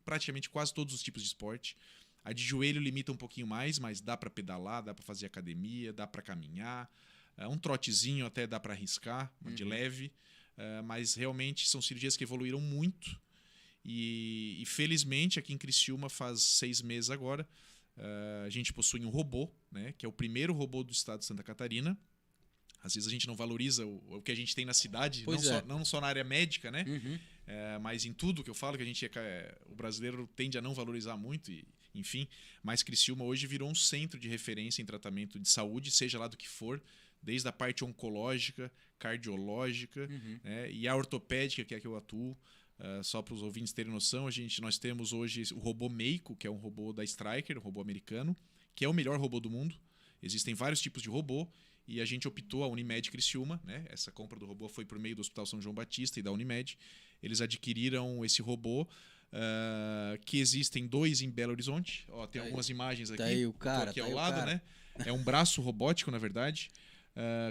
praticamente quase todos os tipos de esporte. A de joelho limita um pouquinho mais, mas dá para pedalar, dá para fazer academia, dá para caminhar. Um trotezinho até dá para arriscar, de leve. Mas realmente são cirurgias que evoluíram muito. E felizmente aqui em Criciúma faz 6 meses agora, a gente possui um robô, né, que é o primeiro robô do estado de Santa Catarina. Às vezes a gente não valoriza o que a gente tem na cidade, não só na área médica, né? Mas em tudo que eu falo, que a gente o brasileiro tende a não valorizar muito, enfim. Mas Criciúma hoje virou um centro de referência em tratamento de saúde, seja lá do que for, desde a parte oncológica, cardiológica, né, e a ortopédica, que é a que eu atuo. Só para os ouvintes terem noção, nós temos hoje o robô Meiko, que é um robô da Stryker, um robô americano, que é o melhor robô do mundo. Existem vários tipos de robô e a gente optou, a Unimed Criciúma, né? Essa compra do robô foi por meio do Hospital São João Batista e da Unimed. Eles adquiriram esse robô, que existem 2 em Belo Horizonte. Ó, tem algumas imagens aqui. Tá aí o cara, tô aqui tá ao aí o lado, cara. né? É um braço robótico, na verdade.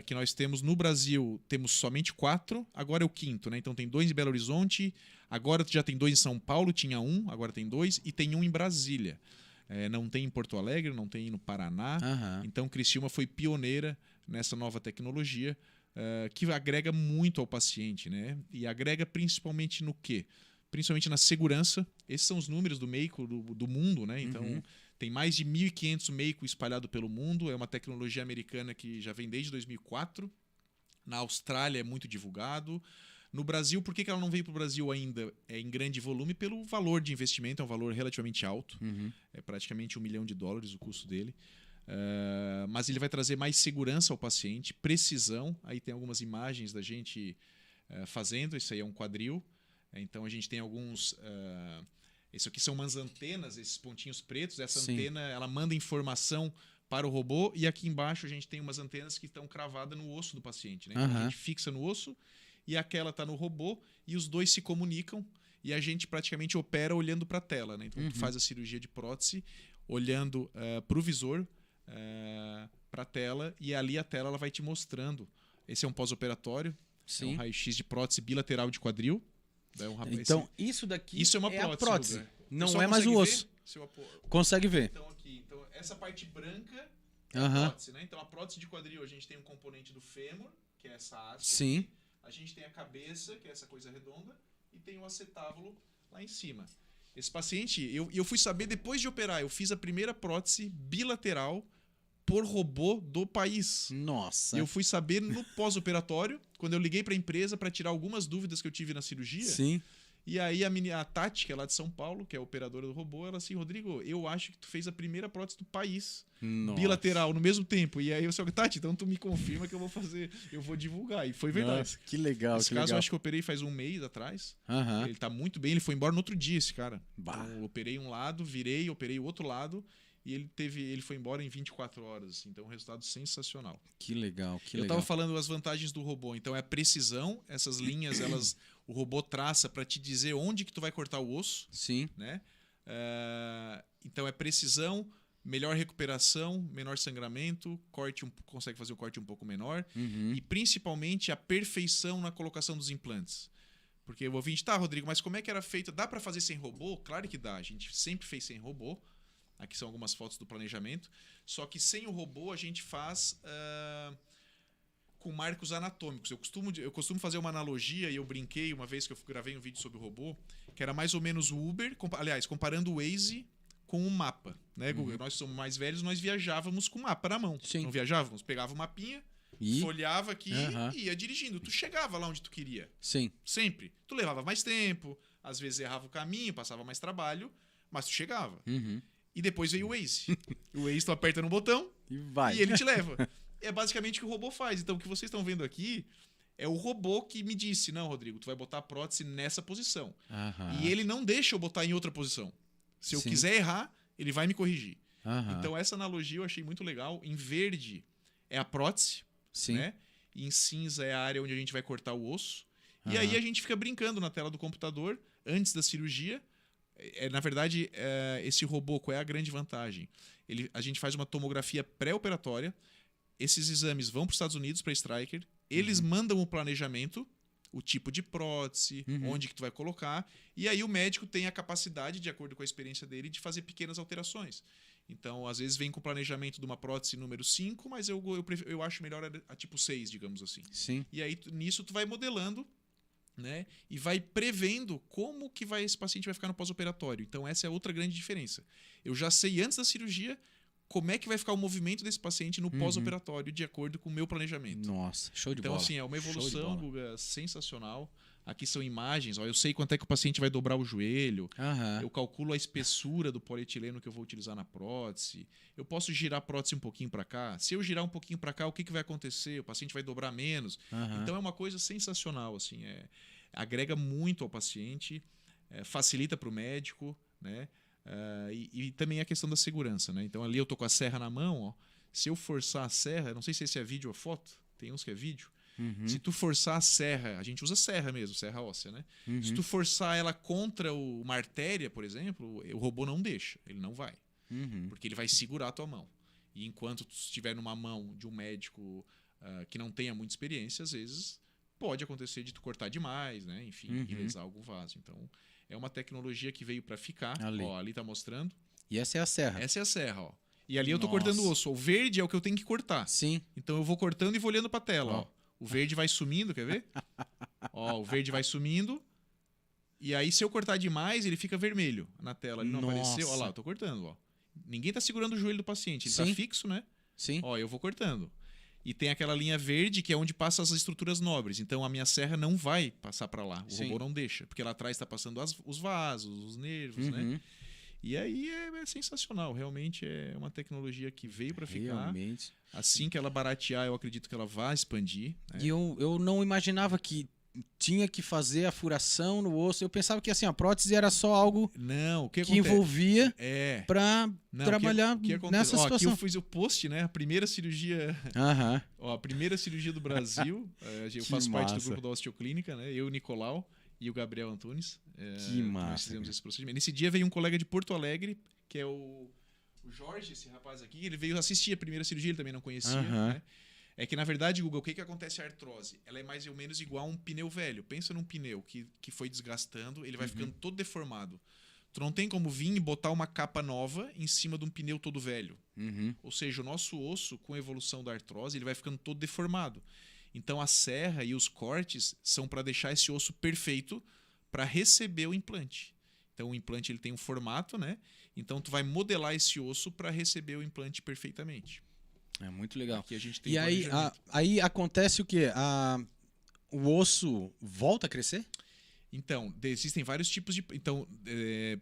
Que nós temos no Brasil, temos somente 4, agora é o 5º, né? Então tem 2 em Belo Horizonte, agora já tem 2 em São Paulo, tinha 1, agora tem 2, e tem 1 em Brasília. Não tem em Porto Alegre, não tem no Paraná. Então Criciúma foi pioneira nessa nova tecnologia, que agrega muito ao paciente, né? E agrega principalmente no quê? Principalmente na segurança. Esses são os números do Meiko do mundo, né? Então tem mais de 1.500 Meiko espalhado pelo mundo. É uma tecnologia americana que já vem desde 2004. Na Austrália é muito divulgado. No Brasil, por que ela não veio para o Brasil ainda em grande volume? Pelo valor de investimento, é um valor relativamente alto. É praticamente $1 milhão o custo dele. Mas ele vai trazer mais segurança ao paciente, precisão. Aí tem algumas imagens da gente fazendo. Isso aí é um quadril. Então a gente tem alguns... Isso aqui são umas antenas, esses pontinhos pretos. Essa antena, ela manda informação para o robô, e aqui embaixo a gente tem umas antenas que estão cravadas no osso do paciente, né? Então a gente fixa no osso e aquela está no robô, e os dois se comunicam, e a gente praticamente opera olhando para a tela, né? Então tu faz a cirurgia de prótese olhando para o visor, para a tela, e ali a tela ela vai te mostrando. Esse é um pós-operatório, é um raio-x de prótese bilateral de quadril. Então, isso daqui isso é uma a prótese. Não Pessoal, é mais o osso. Consegue ver. Então, essa parte branca é a prótese, né? Então, a prótese de quadril, a gente tem um componente do fêmur, que é essa haste. Sim. Aqui. A gente tem a cabeça, que é essa coisa redonda, e tem o acetábulo lá em cima. Esse paciente, eu fui saber depois de operar, eu fiz a primeira prótese bilateral por robô do país. Nossa. Eu fui saber no pós-operatório, quando eu liguei para a empresa para tirar algumas dúvidas que eu tive na cirurgia. Sim. E aí a Tati, que é lá de São Paulo, que é a operadora do robô, ela assim, Rodrigo, eu acho que tu fez a primeira prótese do país. Nossa. Bilateral, no mesmo tempo. E aí eu falei, Tati, então tu me confirma que eu vou fazer, eu vou divulgar. E foi verdade. Nossa, que legal, Esse caso eu acho que eu operei faz 1 mês atrás. Ele tá muito bem, ele foi embora no outro dia, esse cara. Então, eu operei um lado, virei, operei o outro lado. E ele foi embora em 24 horas. Então, um resultado sensacional. Que legal, que eu legal. estava falando as vantagens do robô. Então, é a precisão. Essas linhas, o robô traça para te dizer onde que tu vai cortar o osso. Sim. Né? Então, é precisão, melhor recuperação, menor sangramento, consegue fazer o corte um pouco menor. E, principalmente, a perfeição na colocação dos implantes. Porque o ouvinte, tá, Rodrigo, mas como é que era feito? Dá para fazer sem robô? Claro que dá. A gente sempre fez sem robô. Aqui são algumas fotos do planejamento. Só que sem o robô a gente faz com marcos anatômicos. Eu costumo fazer uma analogia, e eu brinquei uma vez que eu gravei um vídeo sobre o robô, que era mais ou menos o Uber, aliás, comparando o Waze com o mapa. Né, Guga? Nós somos mais velhos, nós viajávamos com o mapa na mão. Sim. Não viajávamos? Pegava o mapinha, folhava aqui e ia dirigindo. Tu chegava lá onde tu queria. Sim. Sempre. Tu levava mais tempo, às vezes errava o caminho, passava mais trabalho, mas tu chegava. E depois veio o Waze. O Waze tu aperta no botão E vai. e ele te leva. É basicamente o que o robô faz. Então o que vocês estão vendo aqui é o robô que me disse, não, Rodrigo, tu vai botar a prótese nessa posição. E ele não deixa eu botar em outra posição. Se eu quiser errar, ele vai me corrigir. Então essa analogia eu achei muito legal. Em verde é a prótese, né? E em cinza é a área onde a gente vai cortar o osso. E aí a gente fica brincando na tela do computador antes da cirurgia. Na verdade, esse robô, qual é a grande vantagem? A gente faz uma tomografia pré-operatória. Esses exames vão para os Estados Unidos, para a Stryker. Eles mandam o planejamento, o tipo de prótese, onde que tu vai colocar. E aí o médico tem a capacidade, de acordo com a experiência dele, de fazer pequenas alterações. Então, às vezes vem com o planejamento de uma prótese número 5, mas eu acho melhor a tipo 6, digamos assim. Sim. E aí nisso tu vai modelando, né? E vai prevendo como que esse paciente vai ficar no pós-operatório. Então essa é outra grande diferença. Eu já sei antes da cirurgia como é que vai ficar o movimento desse paciente no pós-operatório de acordo com o meu planejamento. Nossa, show de bola. Então assim, é uma evolução, Guga, sensacional. Aqui são imagens, eu sei quanto é que o paciente vai dobrar o joelho, eu calculo a espessura do polietileno que eu vou utilizar na prótese, eu posso girar a prótese um pouquinho para cá, se eu girar um pouquinho para cá, o que vai acontecer? O paciente vai dobrar menos. Então é uma coisa sensacional, assim, agrega muito ao paciente, facilita para o médico, né? E também a questão da segurança, né? Então ali eu tô com a serra na mão, ó, se eu forçar a serra, não sei se esse é vídeo ou foto, tem uns que é vídeo. Se tu forçar a serra, a gente usa serra mesmo, serra óssea, né? Se tu forçar ela contra uma artéria, por exemplo, o robô não deixa, ele não vai. Porque ele vai segurar a tua mão. E enquanto tu estiver numa mão de um médico que não tenha muita experiência, às vezes pode acontecer de tu cortar demais, né? Enfim, e lesar algum vaso. Então, é uma tecnologia que veio para ficar. Ó, ali tá mostrando. E essa é a serra. Essa é a serra, ó. E ali eu tô cortando o osso. O verde é o que eu tenho que cortar. Sim. Então eu vou cortando e vou olhando pra tela, ó. O verde vai sumindo, quer ver? Ó, o verde vai sumindo. E aí, se eu cortar demais, ele fica vermelho na tela. Ele não apareceu. Ó lá, eu tô cortando, ó. Ninguém tá segurando o joelho do paciente. Ele tá fixo, né? Sim. Ó, eu vou cortando. E tem aquela linha verde que é onde passam as estruturas nobres. Então a minha serra não vai passar para lá. O robô não deixa. Porque lá atrás está passando os vasos, os nervos, né? E aí é sensacional. Realmente é uma tecnologia que veio para ficar. Realmente. Assim que ela baratear, eu acredito que ela vai expandir. Né? E eu não imaginava que tinha que fazer a furação no osso. Eu pensava que assim, a prótese era só algo que envolvia para trabalhar nessa situação. Aqui eu fiz o post, né? A primeira cirurgia. Ó, a primeira cirurgia do Brasil. Eu faço parte do grupo da Osteoclínica, né? Eu, o Nicolau e o Gabriel Antunes. Que massa. Nós fizemos esse procedimento. Nesse dia veio um colega de Porto Alegre, que é o Jorge, esse rapaz aqui. Ele veio assistir a primeira cirurgia, ele também não conhecia, né? É que, na verdade, Google, o que acontece a artrose? Ela é mais ou menos igual a um pneu velho. Pensa num pneu que foi desgastando, ele vai ficando todo deformado. Tu não tem como vir e botar uma capa nova em cima de um pneu todo velho. Ou seja, o nosso osso, com a evolução da artrose, ele vai ficando todo deformado. Então, a serra e os cortes são para deixar esse osso perfeito para receber o implante. Então, o implante ele tem um formato, né? Então, tu vai modelar esse osso para receber o implante perfeitamente. É muito legal. Aqui a gente tem e aí acontece o quê? O osso volta a crescer? Então, existem vários tipos de... Então,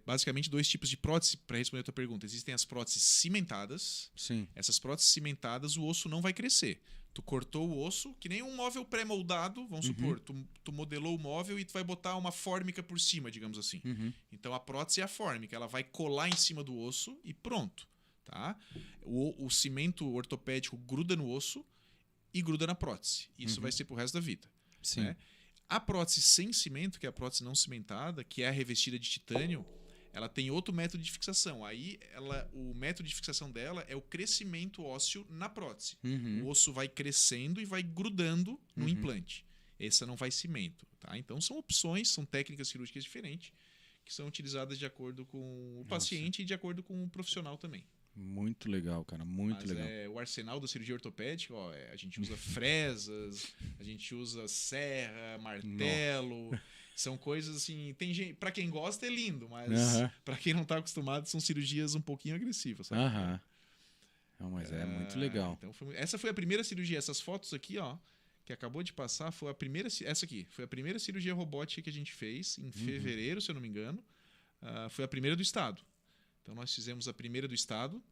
basicamente, 2 tipos de prótese, para responder a tua pergunta. Existem as próteses cimentadas. Sim. Essas próteses cimentadas, o osso não vai crescer. Tu cortou o osso, que nem um móvel pré-moldado, vamos supor. Tu modelou o móvel e tu vai botar uma fórmica por cima, digamos assim. Então, a prótese é a fórmica. Ela vai colar em cima do osso e pronto. Tá? O cimento ortopédico gruda no osso e gruda na prótese. Isso vai ser pro resto da vida. Sim. Né? A prótese sem cimento, que é a prótese não cimentada, que é a revestida de titânio, ela tem outro método de fixação. Aí o método de fixação dela é o crescimento ósseo na prótese. O osso vai crescendo e vai grudando no implante. Essa não vai cimento. Tá? Então são opções, são técnicas cirúrgicas diferentes que são utilizadas de acordo com o paciente e de acordo com o profissional também. Muito legal, cara, muito Mas legal. o arsenal da cirurgia ortopédica, ó, a gente usa fresas, a gente usa serra, martelo. São coisas assim, tem gente, para quem gosta é lindo, mas para quem não tá acostumado são cirurgias um pouquinho agressivas, sabe? Não, mas é muito legal. Então essa foi a primeira cirurgia, essas fotos aqui, ó, que acabou de passar, foi a primeira, essa aqui, foi a primeira cirurgia robótica que a gente fez em fevereiro, se eu não me engano. Foi a primeira do estado. Então nós fizemos a primeira do estado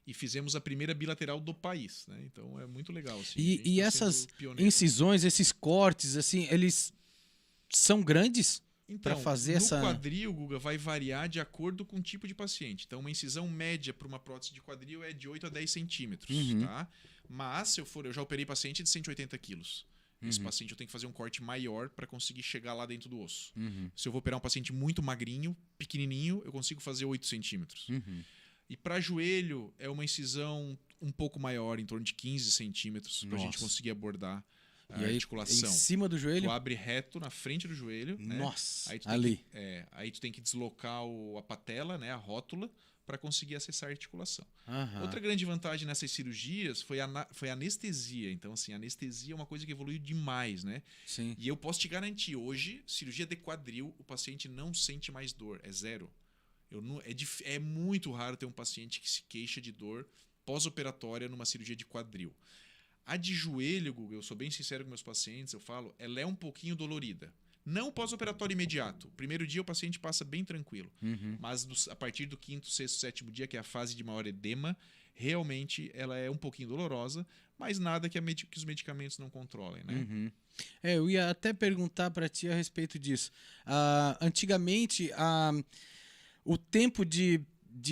e fizemos a primeira bilateral do país, né? Então é muito legal. Assim, E essas incisões, esses cortes, assim, eles são grandes para fazer no quadril, Guga, vai variar de acordo com o tipo de paciente. Então uma incisão média para uma prótese de quadril é de 8 a 10 centímetros, tá? Mas eu já operei paciente de 180 quilos. Esse paciente eu tenho que fazer um corte maior para conseguir chegar lá dentro do osso. Se eu vou operar um paciente muito magrinho, pequenininho, eu consigo fazer 8 centímetros. E para joelho é uma incisão um pouco maior, em torno de 15 centímetros, para a gente conseguir abordar a articulação. Em cima do joelho? Tu abre reto na frente do joelho. Nossa, né? ali. Aí tu tem que deslocar a patela, né, a rótula, para conseguir acessar a articulação. Outra grande vantagem nessas cirurgias foi a anestesia. Então, assim, a anestesia é uma coisa que evoluiu demais, né? Sim. E eu posso te garantir, hoje, cirurgia de quadril, o paciente não sente mais dor, é zero. É muito raro ter um paciente que se queixa de dor pós-operatória numa cirurgia de quadril. A de joelho, Guga, eu sou bem sincero com meus pacientes, eu falo, ela é um pouquinho dolorida. Não pós-operatório imediato. O primeiro dia o paciente passa bem tranquilo. Mas a partir do 5º, 6º, 7º dia, que é a fase de maior edema, realmente ela é um pouquinho dolorosa, mas nada que os medicamentos não controlem, né? Eu ia até perguntar para ti a respeito disso. Antigamente, o tempo de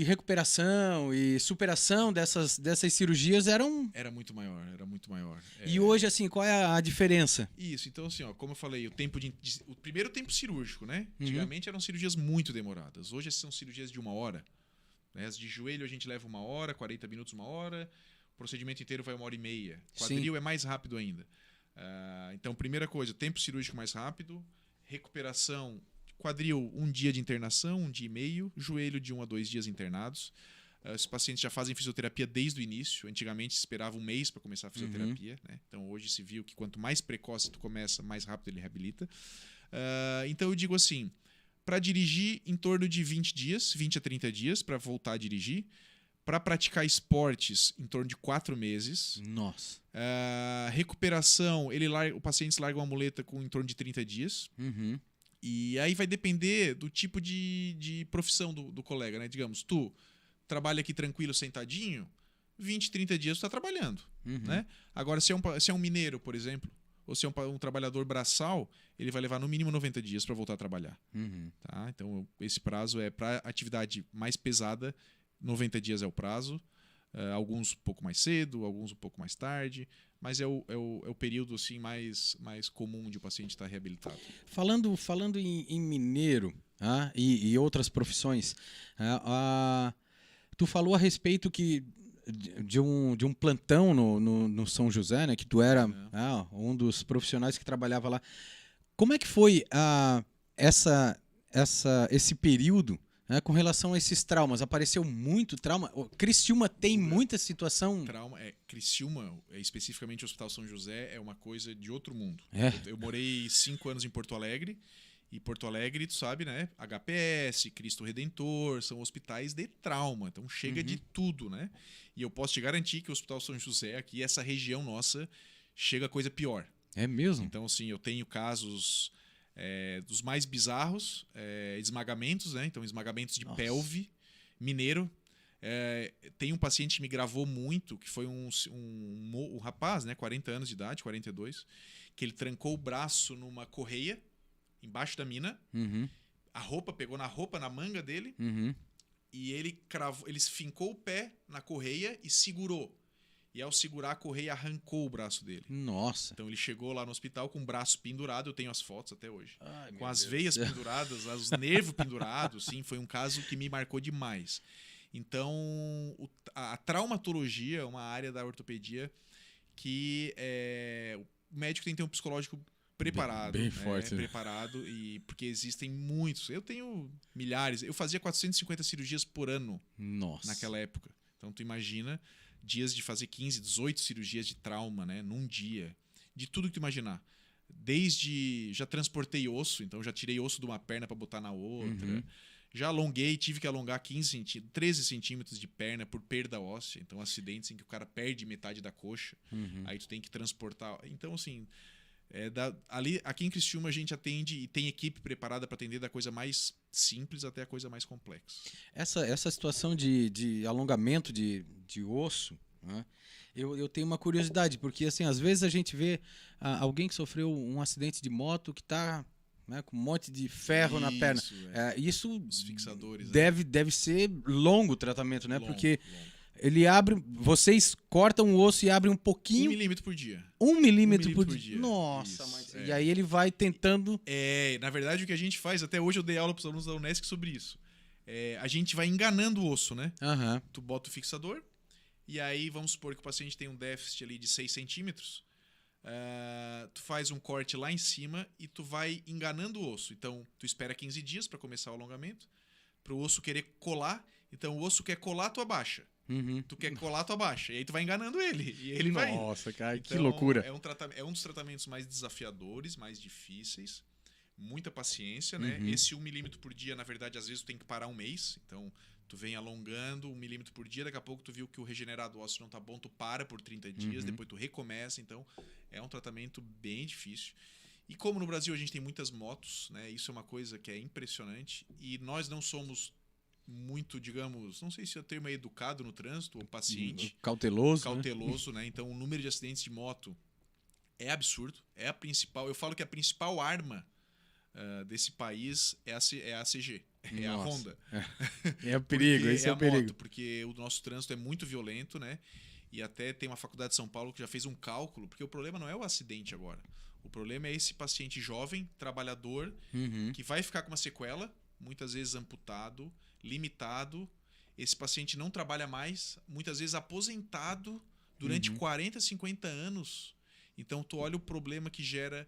recuperação e superação dessas cirurgias Era muito maior, era muito maior. E hoje, assim, qual é a diferença? Isso, então assim, ó, como eu falei, o primeiro tempo cirúrgico, né? Antigamente eram cirurgias muito demoradas. Hoje são cirurgias de 1 hora. Né? As de joelho a gente leva 1 hora, 40 minutos, 1 hora. O procedimento inteiro vai 1h30. Quadril é mais rápido ainda. Então, primeira coisa, tempo cirúrgico mais rápido, recuperação. Quadril, 1 dia de internação, 1 dia e meio. Joelho, de 1 a 2 dias internados. Os pacientes já fazem fisioterapia desde o início. Antigamente se esperava 1 mês para começar a fisioterapia. Né? Então hoje se viu que quanto mais precoce tu começa, mais rápido ele reabilita. Então eu digo assim, para dirigir em torno de 20 a 30 dias para voltar a dirigir. Para praticar esportes, em torno de 4 meses. Nossa. Recuperação, o paciente larga uma muleta com em torno de 30 dias. E aí vai depender do tipo de profissão do colega, né? Digamos, tu trabalha aqui tranquilo, sentadinho, 20, 30 dias tu está trabalhando, né? Agora, se é um mineiro, por exemplo, ou se é um trabalhador braçal, ele vai levar no mínimo 90 dias para voltar a trabalhar. Tá? Então, esse prazo é para atividade mais pesada, 90 dias é o prazo. Alguns um pouco mais cedo, alguns um pouco mais tarde, mas é o período assim, mais comum de o paciente estar reabilitado. Falando em mineiro e outras profissões, tu falou a respeito de um plantão no São José, né, que tu era um dos profissionais que trabalhava lá. Como é que foi esse período? Com relação a esses traumas, apareceu muito trauma? Criciúma tem muita situação... Criciúma, especificamente o Hospital São José, é uma coisa de outro mundo. Eu morei 5 anos em Porto Alegre, e Porto Alegre, tu sabe, né? HPS, Cristo Redentor, são hospitais de trauma, então chega de tudo, né? E eu posso te garantir que o Hospital São José, aqui, essa região nossa, chega coisa pior. É mesmo? Então, assim, eu tenho casos... dos mais bizarros, esmagamentos, né? Então, esmagamentos de pelve, mineiro. Tem um paciente que me gravou muito, que foi um rapaz, né? 40 anos de idade, 42, que ele trancou o braço numa correia, embaixo da mina, a roupa, pegou na manga dele, e ele fincou o pé na correia e segurou. E ao segurar a correia, arrancou o braço dele. Nossa. Então ele chegou lá no hospital com o braço pendurado, eu tenho as fotos até hoje. Com as Deus veias penduradas, os nervos pendurados, sim, foi um caso que me marcou demais. Então, a traumatologia é uma área da ortopedia que o médico tem que ter um psicológico preparado. Bem né? forte, né? Preparado, e porque existem muitos. Eu tenho milhares. Eu fazia 450 cirurgias por ano Nossa. naquela época. Então, tu imagina dias de fazer 15, 18 cirurgias de trauma, né? Num dia. De tudo que tu imaginar. Desde... Já transportei osso, então já tirei osso de uma perna para botar na outra. Uhum. Já alonguei, tive que alongar 13 centímetros de perna por perda óssea. Então, acidentes em que o cara perde metade da coxa. Uhum. Aí tu tem que transportar. Então, assim... aqui em Criciúma a gente atende e tem equipe preparada para atender da coisa mais simples até a coisa mais complexa. Essa situação de alongamento de osso, né? Eu tenho uma curiosidade, porque assim, às vezes a gente vê alguém que sofreu um acidente de moto que está, né, com um monte de ferro na perna. Isso Os fixadores. deve ser longo o tratamento, né? Longo, Porque longo. ele abre, vocês cortam o osso e abrem um 1 pouquinho, milímetro por dia. 1 milímetro milímetro por por dia. dia. Nossa, Isso, mas... é. E aí ele vai tentando... Na verdade, o que a gente faz, até hoje eu dei aula para os alunos da Unesc sobre isso. A gente vai enganando o osso, né? Aham. Tu bota o fixador, e aí vamos supor que o paciente tem um déficit ali de 6 centímetros. Tu faz um corte lá em cima e tu vai enganando o osso. Então, tu espera 15 dias para começar o alongamento, para o osso querer colar. Então, o osso quer colar, tu abaixa. Uhum. Tu quer colar, tu abaixa. E aí tu vai enganando ele. E ele vai indo. Nossa, cara, que Então, loucura. É um dos tratamentos mais desafiadores, mais difíceis. Muita paciência, né? Uhum. Esse 1 milímetro por dia, na verdade, às vezes tu tem que parar um mês. Então, tu vem alongando 1 milímetro por dia. Daqui a pouco tu viu que o regenerado ósseo não tá bom, tu para por 30 dias. Uhum. Depois tu recomeça. Então, é um tratamento bem difícil. E como no Brasil a gente tem muitas motos, né? Isso é uma coisa que é impressionante. E nós não somos muito, digamos, não sei se o termo é educado no trânsito, ou paciente, Cauteloso. cauteloso, né? Então o número de acidentes de moto é absurdo, é a principal, eu falo que a principal arma desse país é a CG, é a Nossa. Honda. É o perigo, Porque esse é o a perigo. moto, porque o nosso trânsito é muito violento, né? E até tem uma faculdade de São Paulo que já fez um cálculo, porque o problema não é o acidente agora. O problema é esse paciente jovem, trabalhador, Uhum. que vai ficar com uma sequela, muitas vezes amputado, limitado. Esse paciente não trabalha mais, muitas vezes aposentado durante Uhum. 40, 50 anos. Então, tu olha o problema que gera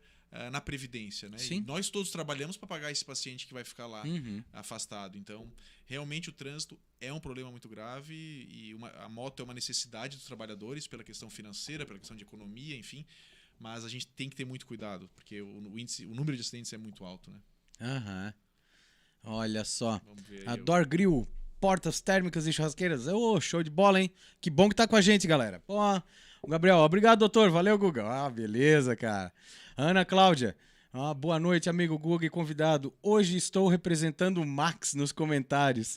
na Previdência, né? Sim. E nós todos trabalhamos para pagar esse paciente que vai ficar lá Uhum. afastado. Então, realmente o trânsito é um problema muito grave e a moto é uma necessidade dos trabalhadores pela questão financeira, pela questão de economia, enfim. Mas a gente tem que ter muito cuidado, porque o número de acidentes é muito alto, né? Aham. Olha só. Vamos ver. A Door Grill, portas térmicas e churrasqueiras. Ô, show de bola, hein? Que bom que tá com a gente, galera. Pô, o Gabriel, obrigado, doutor. Valeu, Guga. Ah, beleza, cara. Ana Cláudia. Boa noite, amigo Guga e convidado. Hoje estou representando o Max nos comentários.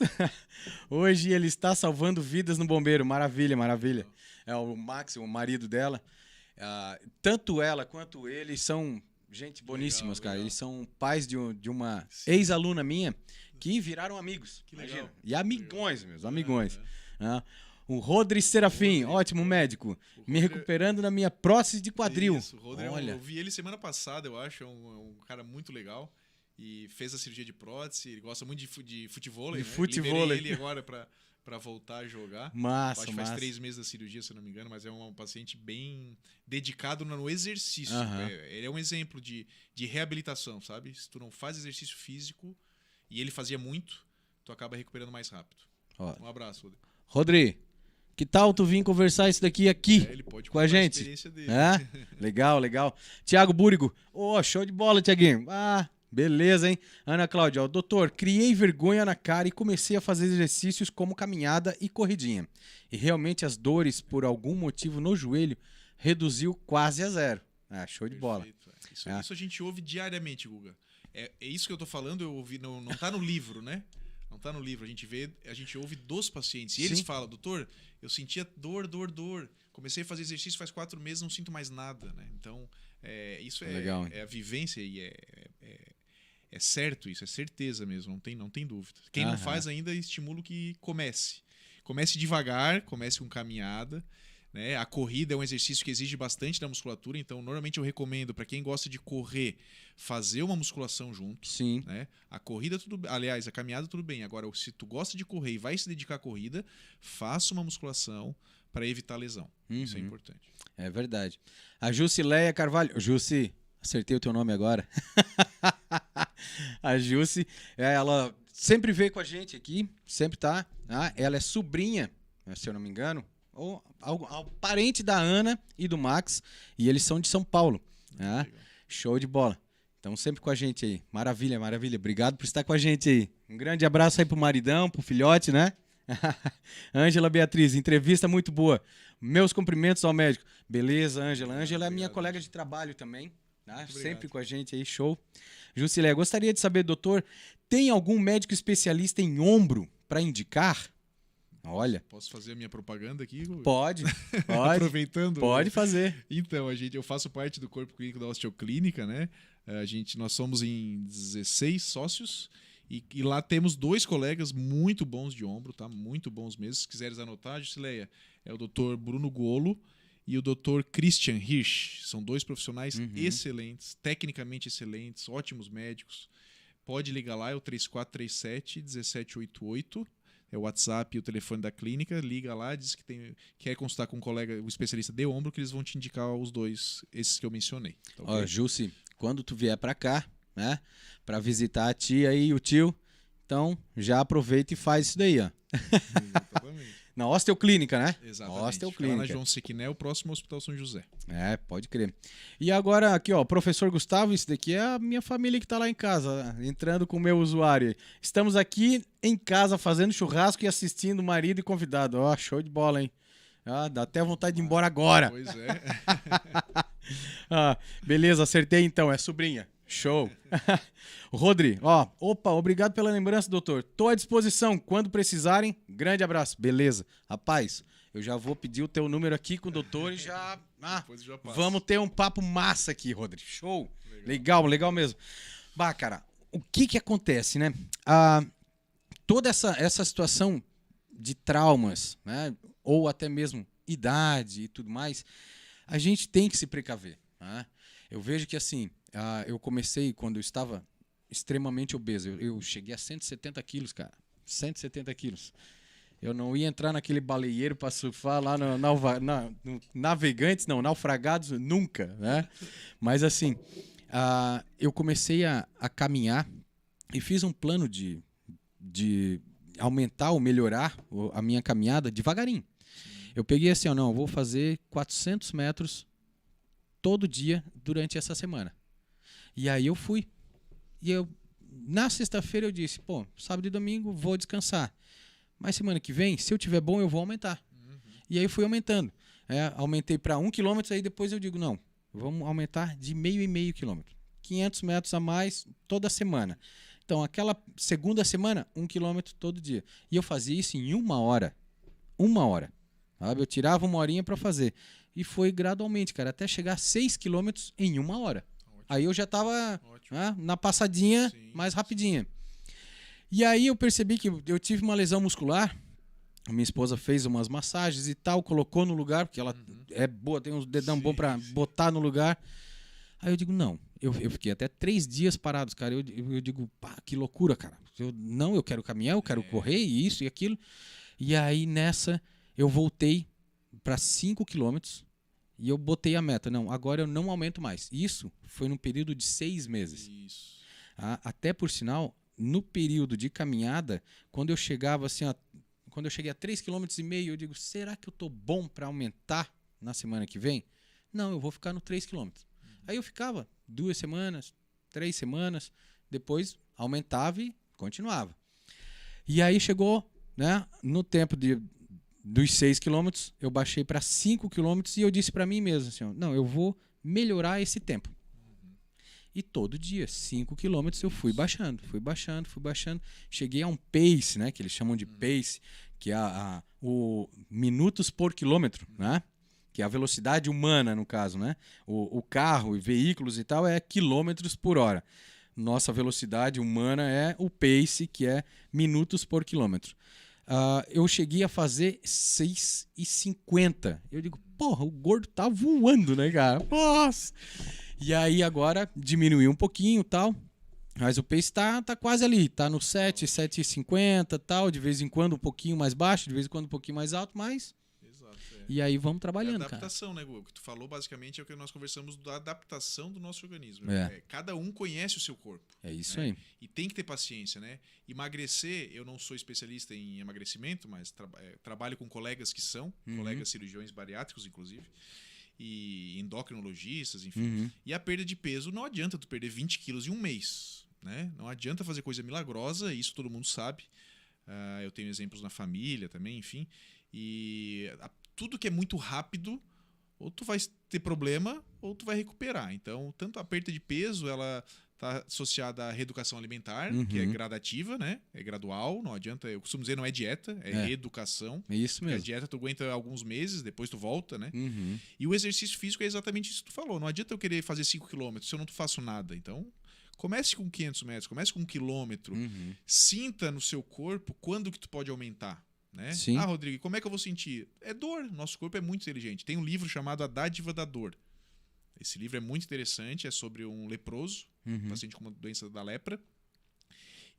Hoje ele está salvando vidas no bombeiro. Maravilha, maravilha. É o Max, o marido dela. Tanto ela quanto ele são gente boníssimas, Legal, cara. legal. Eles são pais de uma Sim. ex-aluna minha que viraram amigos. Que legal. Imagina. E amigões, meus amigões. Aham. O Rodri Serafim, ótimo médico. Me Rodri- recuperando na minha prótese de quadril. Isso, o Rodri, Olha. eu vi ele semana passada, eu acho. É um cara muito legal. E fez a cirurgia de prótese. Ele gosta muito de futevôlei. De né? futevôlei. Liberei ele agora pra voltar a jogar. Massa, Acho que faz massa. 3 meses da cirurgia, se eu não me engano, mas é um paciente bem dedicado no exercício. Aham. Ele é um exemplo de reabilitação, sabe? Se tu não faz exercício físico, e ele fazia muito, tu acaba recuperando mais rápido. Ó. Um abraço, Rodri. Rodri, que tal tu vir conversar isso daqui aqui? Ele pode com a contar gente. experiência dele. É? Legal, legal. Tiago Búrigo. Show de bola, Tiaguinho. Beleza, hein? Ana Cláudia, ó, doutor, criei vergonha na cara e comecei a fazer exercícios como caminhada e corridinha. E realmente as dores, por algum motivo no joelho, reduziu quase a zero. Show de bola. Perfeito, é. Isso a gente ouve diariamente, Guga. É isso que eu tô falando, eu ouvi, não tá no livro, né? Não tá no livro, a gente ouve dos pacientes. E eles Sim. falam, doutor, eu sentia dor. Comecei a fazer exercício faz 4 meses, não sinto mais nada, né? Então, isso Legal, hein? é a vivência e é certo isso, é certeza mesmo, não tem dúvida. Quem não Aham. faz ainda, estimulo que comece. Comece devagar, comece com caminhada. Né? A corrida é um exercício que exige bastante da musculatura, então normalmente eu recomendo para quem gosta de correr, fazer uma musculação junto. Sim. Né? A corrida, aliás, a caminhada tudo bem. Agora, se tu gosta de correr e vai se dedicar à corrida, faça uma musculação para evitar lesão. Isso é Uhum. importante. É verdade. A Jusileia Carvalho. Jussi, Acertei o teu nome agora. A Jussi, ela sempre veio com a gente aqui, sempre tá. Ela é sobrinha, se eu não me engano, ou parente da Ana e do Max, e eles são de São Paulo. Show de bola. Então sempre com a gente aí. Maravilha, maravilha. Obrigado por estar com a gente aí. Um grande abraço aí pro maridão, pro filhote, né? Ângela Beatriz, entrevista muito boa. Meus cumprimentos ao médico. Beleza, Ângela. Ângela é minha colega de trabalho também. Tá? Sempre com a gente aí, show. Jusilé, gostaria de saber, doutor, tem algum médico especialista em ombro para indicar? Olha. Posso fazer a minha propaganda aqui? Pode. Aproveitando. Pode fazer. Então, eu faço parte do corpo clínico da Osteoclínica, né? Nós somos em 16 sócios e lá temos 2 colegas muito bons de ombro, tá? Muito bons mesmo. Se quiseres anotar, Jusileia, é o Dr. Bruno Golo e o Dr. Christian Hirsch. São 2 profissionais excelentes, tecnicamente excelentes, ótimos médicos. Pode ligar lá, é o 3437-1788. É o WhatsApp e o telefone da clínica. Liga lá, diz que quer consultar com um colega, o especialista de ombro, que eles vão te indicar os 2, esses que eu mencionei. Tá, okay? Ó, Jussi, quando tu vier para cá, né, para visitar a tia e o tio, então já aproveita e faz isso daí, ó. Exatamente. Na Osteoclínica, né? Exatamente. Osteoclínica. Lá na João Sequiné, o próximo Hospital São José. Pode crer. E agora aqui, ó, professor Gustavo, isso daqui é a minha família que tá lá em casa, entrando com o meu usuário. Estamos aqui em casa fazendo churrasco e assistindo marido e convidado. Ó, show de bola, hein? Dá até vontade de ir embora agora. Pois é. Beleza, acertei então, é sobrinha. Show. Rodri, opa, obrigado pela lembrança, doutor. Tô à disposição, quando precisarem, grande abraço. Beleza. Rapaz, eu já vou pedir o teu número aqui com o doutor e já... vamos ter um papo massa aqui, Rodri. Show. Legal mesmo. Bah, cara, o que acontece, né? Toda essa situação de traumas, né? Ou até mesmo idade e tudo mais, a gente tem que se precaver, né? Eu vejo que assim... eu comecei quando eu estava extremamente obeso. Eu cheguei a 170 quilos, cara. 170 quilos. Eu não ia entrar naquele baleeiro para surfar lá no naufragados, nunca, né? Mas assim, eu comecei a caminhar e fiz um plano de aumentar ou melhorar a minha caminhada devagarinho. Eu peguei assim, eu vou fazer 400 metros todo dia durante essa semana. E aí eu fui. E na sexta-feira eu disse, sábado e domingo vou descansar. Mas semana que vem, se eu tiver bom, eu vou aumentar. E aí eu fui aumentando. Aumentei para 1 km, aí depois eu digo, não, vamos aumentar de meio quilômetro. 500 metros a mais toda semana. Então, aquela segunda semana, 1 km todo dia. E eu fazia isso em 1 hora. 1 hora. Sabe? Eu tirava 1 horinha para fazer. E foi gradualmente, cara, até chegar a 6 km em 1 hora. Aí eu já estava na passadinha mais rapidinha. E aí eu percebi que eu tive uma lesão muscular. A minha esposa fez umas massagens e tal, colocou no lugar, porque ela é boa, tem uns dedão bom para botar no lugar. Aí eu digo, não. Eu fiquei até 3 dias parados, cara. Eu digo, que loucura, cara. Eu quero caminhar, eu quero correr, e isso e aquilo. E aí nessa eu voltei para 5 quilômetros. E eu botei a meta. Não, agora eu não aumento mais. Isso foi num período de 6 meses. Isso. Até por sinal, no período de caminhada, quando eu chegava assim, quando eu cheguei a 3,5 km, eu digo, será que eu tô bom para aumentar na semana que vem? Não, eu vou ficar no 3 km. Aí eu ficava 2 semanas, 3 semanas, depois aumentava e continuava. E aí chegou, né, no tempo dos 6 quilômetros, eu baixei para 5 quilômetros e eu disse para mim mesmo assim, não, eu vou melhorar esse tempo. E todo dia, 5 quilômetros, eu fui baixando. Cheguei a um pace, né, que eles chamam de pace, que é o minutos por quilômetro, né? Que é a velocidade humana, no caso, né? O carro e veículos e tal é quilômetros por hora. Nossa velocidade humana é o pace, que é minutos por quilômetro. Eu cheguei a fazer 6,50. Eu digo, porra, o gordo tá voando, né, cara? Nossa! E aí agora diminuiu um pouquinho e tal, mas o pace tá quase ali, tá no 7,50 tal, de vez em quando um pouquinho mais baixo, de vez em quando um pouquinho mais alto, mas E aí vamos É trabalhando, cara. adaptação, né, Gu? O que tu falou basicamente é o que nós conversamos da adaptação do nosso organismo. É. Cada um conhece o seu corpo. É isso né? aí. E tem que ter paciência, né? Emagrecer, eu não sou especialista em emagrecimento, mas trabalho com colegas que são, colegas cirurgiões bariátricos, inclusive, e endocrinologistas, enfim. Uhum. E a perda de peso, não adianta tu perder 20 quilos em um mês, né? Não adianta fazer coisa milagrosa, isso todo mundo sabe. Eu tenho exemplos na família também, enfim. E tudo que é muito rápido, ou tu vai ter problema, ou tu vai recuperar. Então, tanto a perda de peso, ela está associada à reeducação alimentar, que é gradativa, né? É gradual, não adianta. Eu costumo dizer, não é dieta, é reeducação. É isso Porque a mesmo. dieta tu aguenta alguns meses, depois tu volta, né? Uhum. E o exercício físico é exatamente isso que tu falou. Não adianta eu querer fazer 5 km se eu não faço nada. Então, comece com 500 metros, comece com 1 quilômetro. Uhum. Sinta no seu corpo quando que tu pode aumentar. Né? Sim. Ah, Rodrigo, como é que eu vou sentir? É dor. Nosso corpo é muito inteligente. Tem um livro chamado A Dádiva da Dor. Esse livro é muito interessante. É sobre um leproso, um paciente com uma doença da lepra.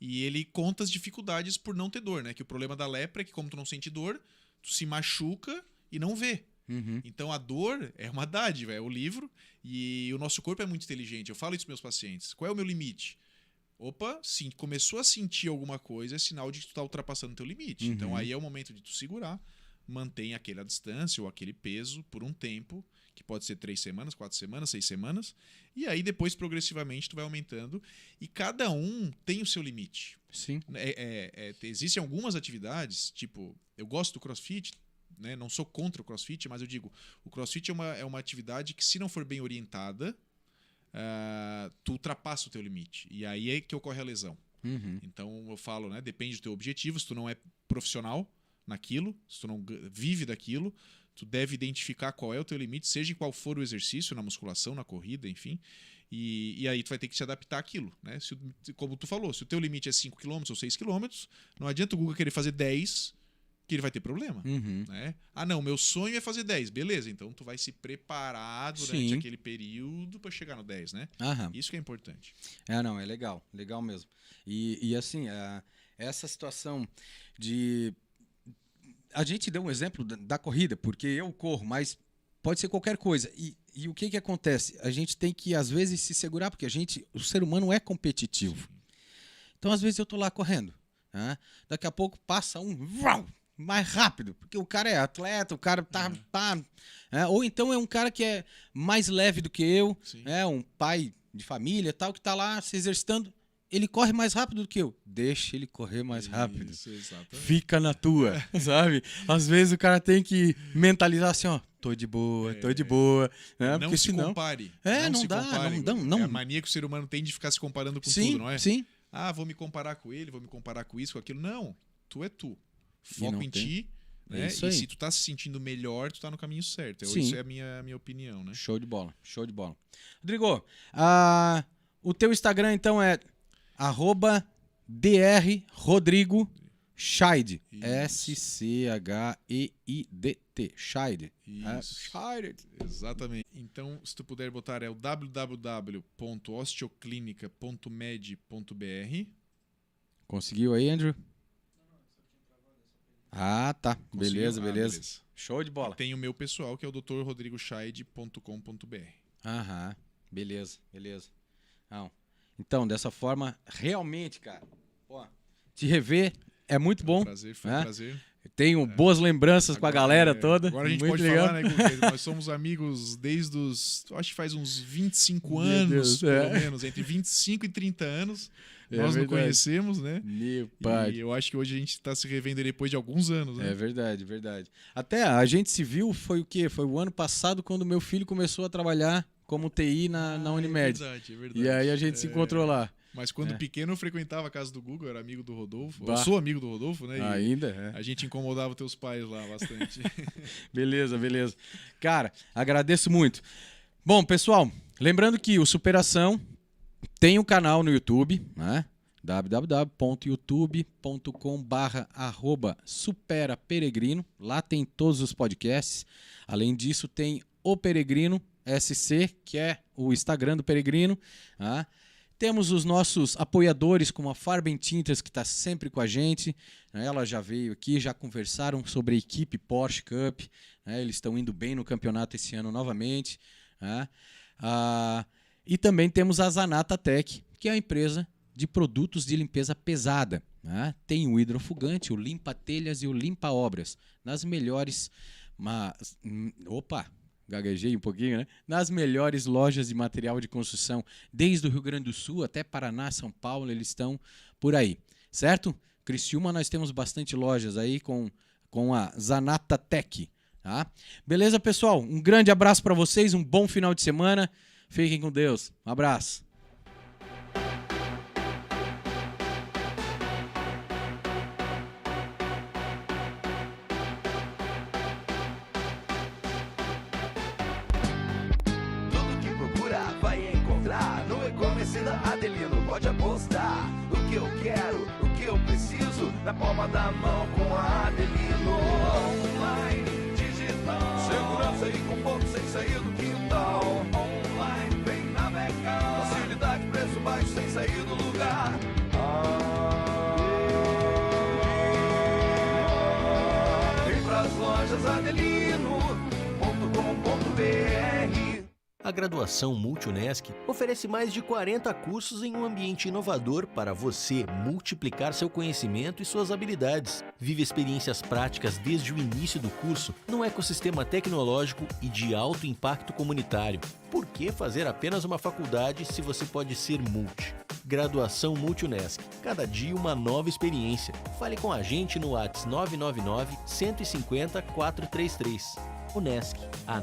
E ele conta as dificuldades por não ter dor, né? Que o problema da lepra é que, como tu não sente dor, tu se machuca e não vê. Uhum. Então a dor é uma dádiva, é o livro. E o nosso corpo é muito inteligente. Eu falo isso para meus pacientes. Qual é o meu limite? Opa, sim, começou a sentir alguma coisa, é sinal de que tu tá ultrapassando o teu limite. Então aí é o momento de tu segurar, mantém aquela distância ou aquele peso por um tempo, que pode ser 3 semanas, 4 semanas, 6 semanas, e aí depois progressivamente tu vai aumentando, e cada um tem o seu limite. Sim. Existem algumas atividades, tipo, eu gosto do CrossFit, né? Não sou contra o CrossFit, mas eu digo, o CrossFit é uma atividade que, se não for bem orientada, tu ultrapassa o teu limite. E aí é que ocorre a lesão. Uhum. Então eu falo, né? Depende do teu objetivo. Se tu não é profissional naquilo, se tu não vive daquilo, tu deve identificar qual é o teu limite, seja em qual for o exercício, na musculação, na corrida, enfim. E aí tu vai ter que se adaptar àquilo, né? Como tu falou, se o teu limite é 5 km ou 6 km, não adianta o Guga querer fazer 10, que ele vai ter problema. Uhum. Né? Ah, não, meu sonho é fazer 10. Beleza, então tu vai se preparar durante Sim. aquele período para chegar no 10, né? Aham. Isso que é importante. Não, é legal. Legal mesmo. E assim, essa situação de... A gente deu um exemplo da corrida, porque eu corro, mas pode ser qualquer coisa. E o que acontece? A gente tem que, às vezes, se segurar, porque o ser humano é competitivo. Então, às vezes, eu tô lá correndo. Né? Daqui a pouco passa mais rápido, porque o cara é atleta, o cara tá ou então é um cara que é mais leve do que eu, um pai de família tal, que tá lá se exercitando, ele corre mais rápido do que eu. Deixa ele correr mais rápido. Isso, exatamente. Fica na tua, sabe? Às vezes o cara tem que mentalizar assim, ó, tô de boa. Né? Não Porque se senão... compare. Não se dá, compare. não. É a mania que o ser humano tem de ficar se comparando com Sim, tudo, não é? sim. Ah, vou me comparar com ele, vou me comparar com isso, com aquilo. Não, tu é tu. E não Foco em tem. ti, É né? isso E aí. se tu tá se sentindo melhor, tu tá no caminho certo. Sim. Isso é a minha opinião, né? Show de bola, show de bola. Rodrigo, o teu Instagram então é @drrodrigoscheid. Isso. SCHEIDT. Scheid. Isso. Exatamente. Então, se tu puder botar, é o www.osteoclinica.med.br. Conseguiu aí, Andrew? Ah, tá. Conseguiu? Beleza, Ah, beleza. Show de bola. Tem o meu pessoal, que é o drrodrigoscheid.com.br. Aham. Beleza, beleza. Não. Então, dessa forma, realmente, cara, te rever é muito bom. Prazer, foi né? um prazer. Tenho boas lembranças com a galera toda. Agora a gente muito pode legal. falar, né, Guga? Nós somos amigos desde os... Acho que faz uns 25 Meu anos, Deus, pelo menos. Entre 25 e 30 anos. Nós não verdade. conhecemos, né? Meu pai. E eu acho que hoje a gente está se revendo depois de alguns anos, né? É verdade, verdade. Até a gente se viu, foi o quê? Foi o ano passado, quando meu filho começou a trabalhar como TI na Unimed. É verdade. E aí a gente se encontrou lá. Mas quando pequeno eu frequentava a casa do Guga, eu era amigo do Rodolfo. Bah. Eu sou amigo do Rodolfo, né? E Ainda? a gente incomodava teus pais lá bastante. Beleza, beleza. Cara, agradeço muito. Bom, pessoal, lembrando que o Superação tem um canal no YouTube, né? www.youtube.com/superaperegrino. Lá tem todos os podcasts. Além disso, tem o Peregrino SC, que é o Instagram do Peregrino. Tá? Temos os nossos apoiadores, como a Farben Tintas, que está sempre com a gente. Né? Ela já veio aqui, já conversaram sobre a equipe Porsche Cup. Né? Eles estão indo bem no campeonato esse ano novamente. Né? E também temos a Zanata Tech, que é a empresa de produtos de limpeza pesada. Né? Tem o hidrofugante, o limpa-telhas e o limpa-obras. Nas melhores... Gaguejei um pouquinho, né? Nas melhores lojas de material de construção, desde o Rio Grande do Sul até Paraná, São Paulo, eles estão por aí, certo? Criciúma, nós temos bastante lojas aí com a Zanata Tech, tá? Beleza, pessoal? Um grande abraço para vocês, um bom final de semana. Fiquem com Deus. Um abraço. Adelino, pode apostar. O que eu quero, o que eu preciso, na palma da mão com a Adelino. Online, digital, segurança e conforto sem sair do quintal. Online, vem navegar, facilidade, preço baixo sem sair do lugar. Vem pras lojas adelino.com.br. A graduação Multi-Unesc oferece mais de 40 cursos em um ambiente inovador para você multiplicar seu conhecimento e suas habilidades. Vive experiências práticas desde o início do curso num ecossistema tecnológico e de alto impacto comunitário. Por que fazer apenas uma faculdade se você pode ser multi? Graduação Multi-Unesc. Cada dia uma nova experiência. Fale com a gente no WhatsApp 999 150 433. Unesc, a